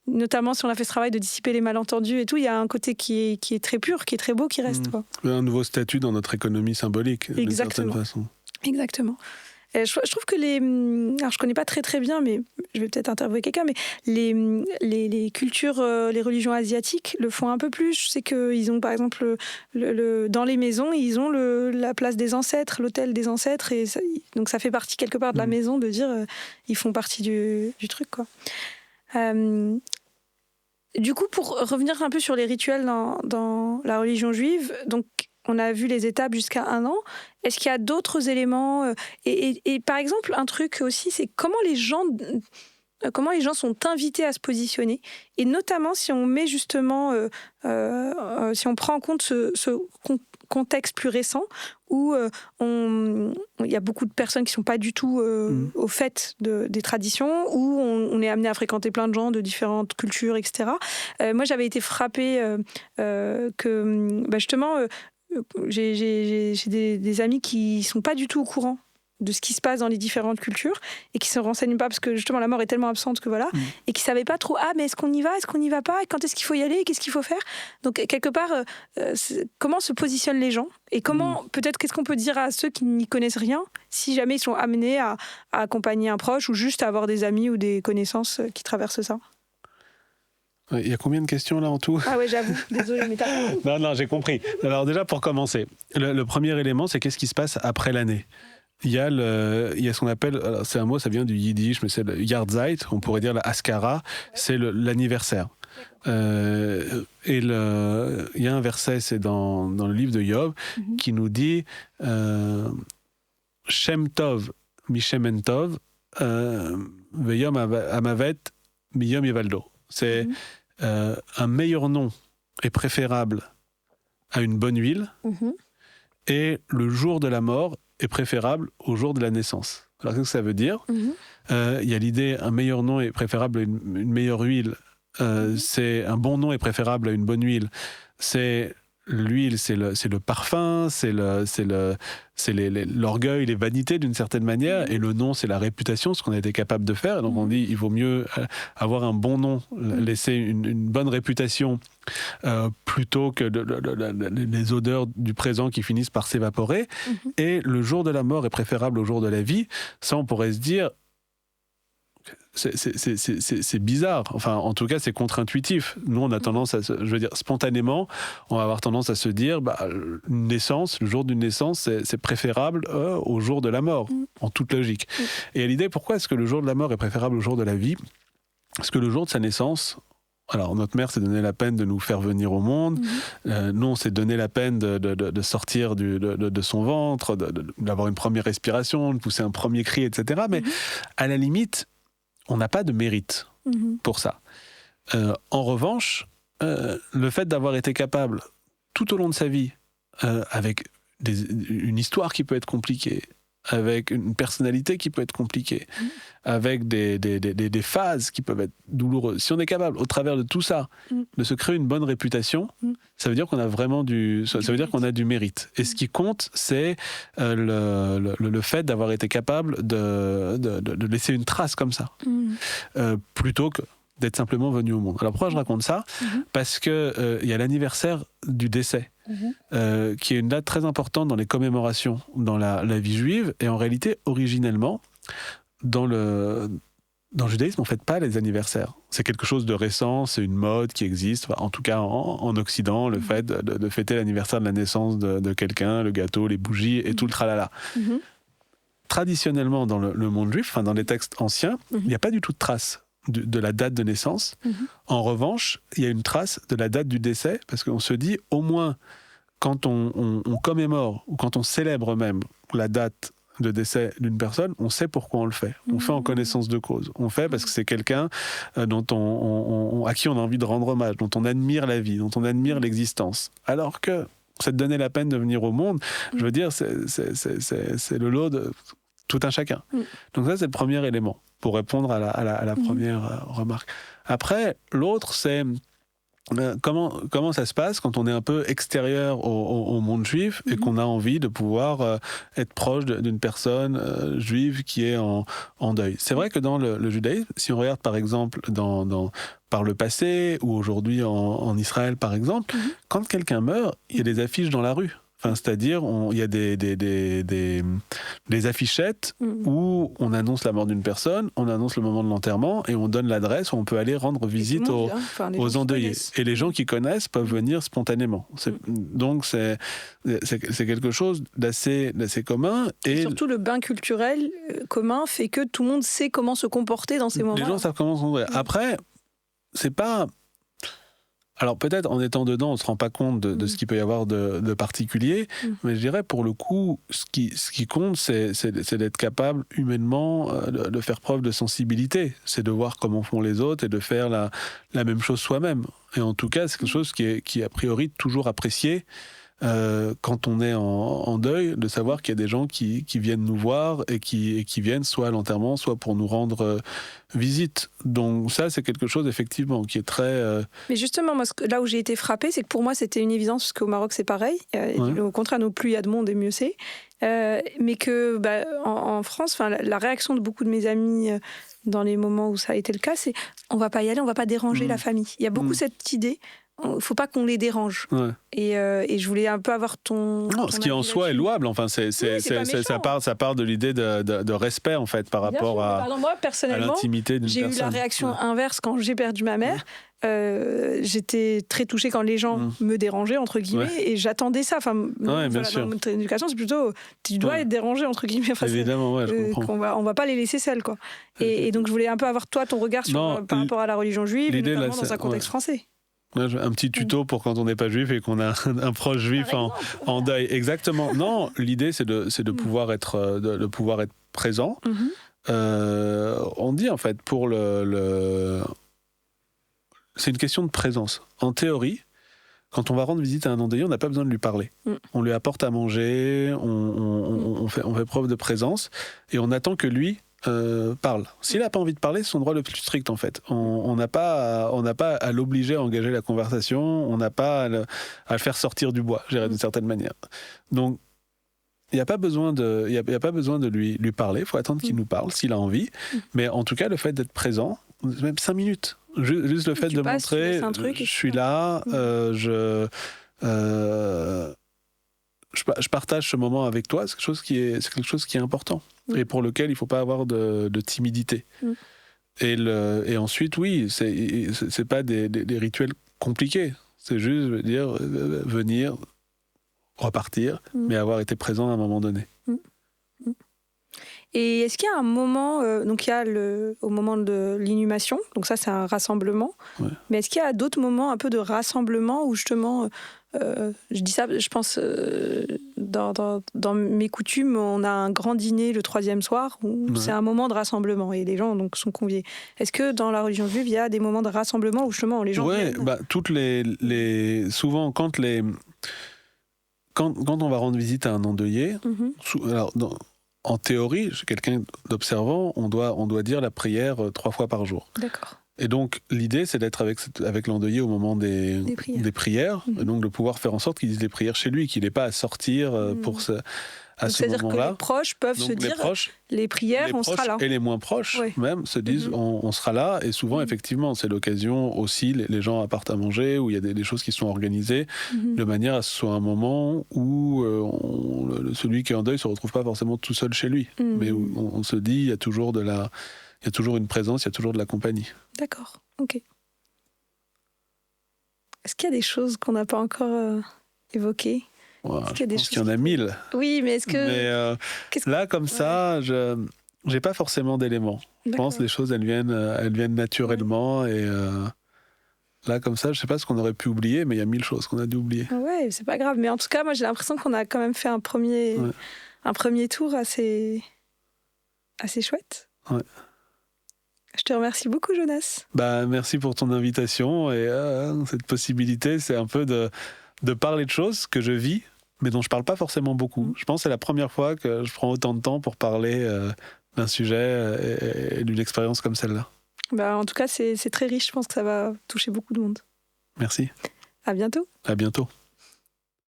notamment si on a fait ce travail de dissiper les malentendus et tout, il y a un côté qui est très pur, qui est très beau, qui reste. Un nouveau statut dans notre économie symbolique, d'une certaine façon. Exactement. Je trouve que alors je connais pas très très bien, mais je vais peut-être interviewer quelqu'un, mais les cultures, les religions asiatiques le font un peu plus. Je sais qu'ils ont par exemple dans les maisons, ils ont la place des ancêtres, l'autel des ancêtres, et donc ça fait partie quelque part de la maison de dire ils font partie du truc, quoi. Du coup, pour revenir un peu sur les rituels dans la religion juive, donc on a vu les étapes jusqu'à 1 an. Est-ce qu'il y a d'autres éléments et par exemple, un truc aussi, c'est comment les gens sont invités à se positionner, et notamment si on met justement, si on prend en compte ce contexte plus récent où il y a beaucoup de personnes qui ne sont pas du tout au fait des traditions, où on est amené à fréquenter plein de gens de différentes cultures, etc. Moi, j'avais été frappée que justement, j'ai des amis qui ne sont pas du tout au courant de ce qui se passe dans les différentes cultures, et qui se renseignent pas parce que justement la mort est tellement absente que voilà, et qui savaient pas trop mais est-ce qu'on y va pas, quand est-ce qu'il faut y aller, qu'est-ce qu'il faut faire. Donc quelque part comment se positionnent les gens, et comment peut-être qu'est-ce qu'on peut dire à ceux qui n'y connaissent rien si jamais ils sont amenés à accompagner un proche, ou juste à avoir des amis ou des connaissances qui traversent ça. Il y a combien de questions là en tout ? Ah ouais, j'avoue, désolé, mais t'as... Non, j'ai compris. Alors déjà, pour commencer, le premier élément, c'est qu'est-ce qui se passe après l'année ? il y a ce qu'on appelle, alors c'est un mot, ça vient du yiddish, mais c'est le Yahrzeit, on pourrait dire la Haskara, c'est l'anniversaire. Et il y a un verset, c'est dans le livre de Job, qui nous dit Shem Tov Mishem Tov Veyom Amavet Miyom Yevaldo. C'est un meilleur nom est préférable à une bonne huile, et le jour de la mort est préférable au jour de la naissance. Alors qu'est-ce que ça veut dire ? Il y a l'idée, un meilleur nom est préférable à une meilleure huile. C'est un bon nom est préférable à une bonne huile. C'est l'huile, c'est le parfum, c'est l'orgueil, les vanités d'une certaine manière, et le nom, c'est la réputation, ce qu'on a été capable de faire. Et donc on dit, il vaut mieux avoir un bon nom, laisser une bonne réputation, plutôt que les odeurs du présent qui finissent par s'évaporer. Et le jour de la mort est préférable au jour de la vie. Ça, on pourrait se dire, c'est bizarre. Enfin, en tout cas, c'est contre-intuitif. Nous, on a tendance je veux dire, spontanément, on va avoir tendance à se dire, une naissance, le jour d'une naissance, c'est préférable au jour de la mort, en toute logique. Et à l'idée, pourquoi est-ce que le jour de la mort est préférable au jour de la vie ? Parce que le jour de sa naissance, alors notre mère s'est donné la peine de nous faire venir au monde, nous, on s'est donné la peine de sortir de son ventre, d'avoir une première respiration, de pousser un premier cri, etc. Mais à la limite, on n'a pas de mérite pour ça. En revanche, le fait d'avoir été capable, tout au long de sa vie, avec une histoire qui peut être compliquée, avec une personnalité qui peut être compliquée, avec des phases qui peuvent être douloureuses, si on est capable, au travers de tout ça, de se créer une bonne réputation, ça veut dire qu'on a vraiment ça veut dire qu'on a du mérite. Et ce qui compte, c'est le fait d'avoir été capable de laisser une trace comme ça, plutôt que d'être simplement venu au monde. Alors pourquoi je raconte ça ? Parce qu'il y a l'anniversaire du décès, qui est une date très importante dans les commémorations dans la vie juive, et en réalité, originellement, dans le judaïsme, on ne fête pas les anniversaires. C'est quelque chose de récent, c'est une mode qui existe, en tout cas en Occident, le fait de fêter l'anniversaire de la naissance de quelqu'un, le gâteau, les bougies et tout le tralala. Traditionnellement, dans le monde juif, dans les textes anciens, il n'y a pas du tout de trace de la date de naissance. En revanche, il y a une trace de la date du décès, parce qu'on se dit, au moins, quand on commémore, ou quand on célèbre même la date de décès d'une personne, on sait pourquoi on le fait. On fait en connaissance de cause. On fait parce que c'est quelqu'un à qui on a envie de rendre hommage, dont on admire la vie, dont on admire l'existence. Alors que c'est de donner la peine de venir au monde, je veux dire, c'est le lot de tout un chacun. Donc ça, c'est le premier élément, pour répondre à la première remarque. Après, l'autre, c'est comment ça se passe quand on est un peu extérieur au monde juif et qu'on a envie de pouvoir être proche d'une personne juive qui est en deuil. C'est vrai que dans le judaïsme, si on regarde par exemple par le passé ou aujourd'hui en Israël par exemple, quand quelqu'un meurt, il y a des affiches dans la rue. Enfin, c'est-à-dire, il y a des affichettes où on annonce la mort d'une personne, on annonce le moment de l'enterrement et on donne l'adresse où on peut aller rendre visite aux endeuillés. Et les gens qui connaissent peuvent venir spontanément. Donc, c'est quelque chose d'assez commun. Et surtout, le bain culturel commun fait que tout le monde sait comment se comporter dans ces moments-là. Les gens savent comment se comporter. Après, c'est pas... Alors peut-être en étant dedans, on ne se rend pas compte de ce qu'il peut y avoir de particulier, mais je dirais pour le coup, ce qui compte, c'est d'être capable humainement de faire preuve de sensibilité. C'est de voir comment font les autres et de faire la même chose soi-même. Et en tout cas, c'est quelque chose qui est a priori toujours apprécié quand on est en deuil, de savoir qu'il y a des gens qui viennent nous voir et qui viennent soit à l'enterrement, soit pour nous rendre visite. Donc ça, c'est quelque chose effectivement qui est très... Mais justement, moi, là où j'ai été frappée, c'est que pour moi, c'était une évidence, parce qu'au Maroc, c'est pareil. Au contraire, nous, plus il y a de monde, et mieux c'est. Mais que en France, la réaction de beaucoup de mes amis dans les moments où ça a été le cas, c'est on va pas y aller, on va pas déranger la famille. Il y a beaucoup cette idée. Il ne faut pas qu'on les dérange. Et je voulais un peu avoir ton ce qui en soi est louable. Enfin, ça part de l'idée de respect en fait par rapport à moi, personnellement, l'intimité d'une personne. J'ai eu la réaction inverse quand j'ai perdu ma mère. j'étais très touchée quand les gens me dérangeaient, entre guillemets, et j'attendais ça. Enfin, bien sûr. Dans mon éducation, c'est plutôt tu dois être dérangé, entre guillemets. Enfin, évidemment, je comprends. On va pas les laisser seuls, quoi. Et donc, je voulais un peu avoir, toi, ton regard par rapport à la religion juive, et notamment dans un contexte français. Un petit tuto pour quand on n'est pas juif et qu'on a un proche juif en deuil. Exactement. Non, l'idée, c'est de pouvoir être présent. On dit, en fait, c'est une question de présence. En théorie, quand on va rendre visite à un endeuillé, on n'a pas besoin de lui parler. On lui apporte à manger, on fait preuve de présence, et on attend que lui parle. S'il n'a pas envie de parler, c'est son droit le plus strict, en fait. On n'a pas à l'obliger à engager la conversation, on n'a pas à le faire sortir du bois, je dirais, d'une certaine manière. Donc, il n'y a pas besoin de lui parler, il faut attendre qu'il nous parle, s'il a envie. Mais en tout cas, le fait d'être présent, même 5 minutes, juste le fait de montrer, je suis là, je partage ce moment avec toi, c'est quelque chose qui est important et pour lequel il ne faut pas avoir de timidité. Et ensuite, oui, c'est pas des rituels compliqués, c'est juste venir, repartir, mais avoir été présent à un moment donné. Et est-ce qu'il y a un moment, donc il y a au moment de l'inhumation, donc ça c'est un rassemblement, mais est-ce qu'il y a d'autres moments un peu de rassemblement où justement, je dis ça, je pense, dans mes coutumes, on a un grand dîner le 3e soir, où c'est un moment de rassemblement et les gens donc, sont conviés. Est-ce que dans la religion juive, il y a des moments de rassemblement où justement les gens viennent ? Toutes souvent quand on va rendre visite à un endeuillé, alors en théorie, chez quelqu'un d'observant, on doit dire la prière 3 fois par jour. D'accord. Et donc, l'idée, c'est d'être avec l'endeuillé au moment des prières, et donc de pouvoir faire en sorte qu'il dise les prières chez lui, qu'il n'ait pas à sortir à donc, ce moment-là. C'est-à-dire que les proches peuvent se dire, les prières, on sera là. Et les moins proches, même, se disent, on sera là. Et souvent, effectivement, c'est l'occasion aussi, les gens apportent à manger, où il y a des choses qui sont organisées, de manière à ce que ce soit un moment où celui qui est en deuil ne se retrouve pas forcément tout seul chez lui. Mais où on se dit, il y a toujours une présence, il y a toujours de la compagnie. D'accord, ok. Est-ce qu'il y a des choses qu'on n'a pas encore évoquées ? Je pense qu'il y en a 1000. Oui, mais est-ce que... là, comme ça, je n'ai pas forcément d'éléments. Je pense que les choses, elles viennent naturellement. Et là, comme ça, je ne sais pas ce qu'on aurait pu oublier, mais il y a 1000 choses qu'on a dû oublier. Ouais, c'est pas grave. Mais en tout cas, moi, j'ai l'impression qu'on a quand même fait un premier tour assez chouette. Ouais. Je te remercie beaucoup, Jonas. Merci pour ton invitation. Et cette possibilité, c'est un peu de parler de choses que je vis, mais dont je ne parle pas forcément beaucoup. Je pense que c'est la première fois que je prends autant de temps pour parler d'un sujet et d'une expérience comme celle-là. En tout cas, c'est très riche. Je pense que ça va toucher beaucoup de monde. Merci. À bientôt. À bientôt.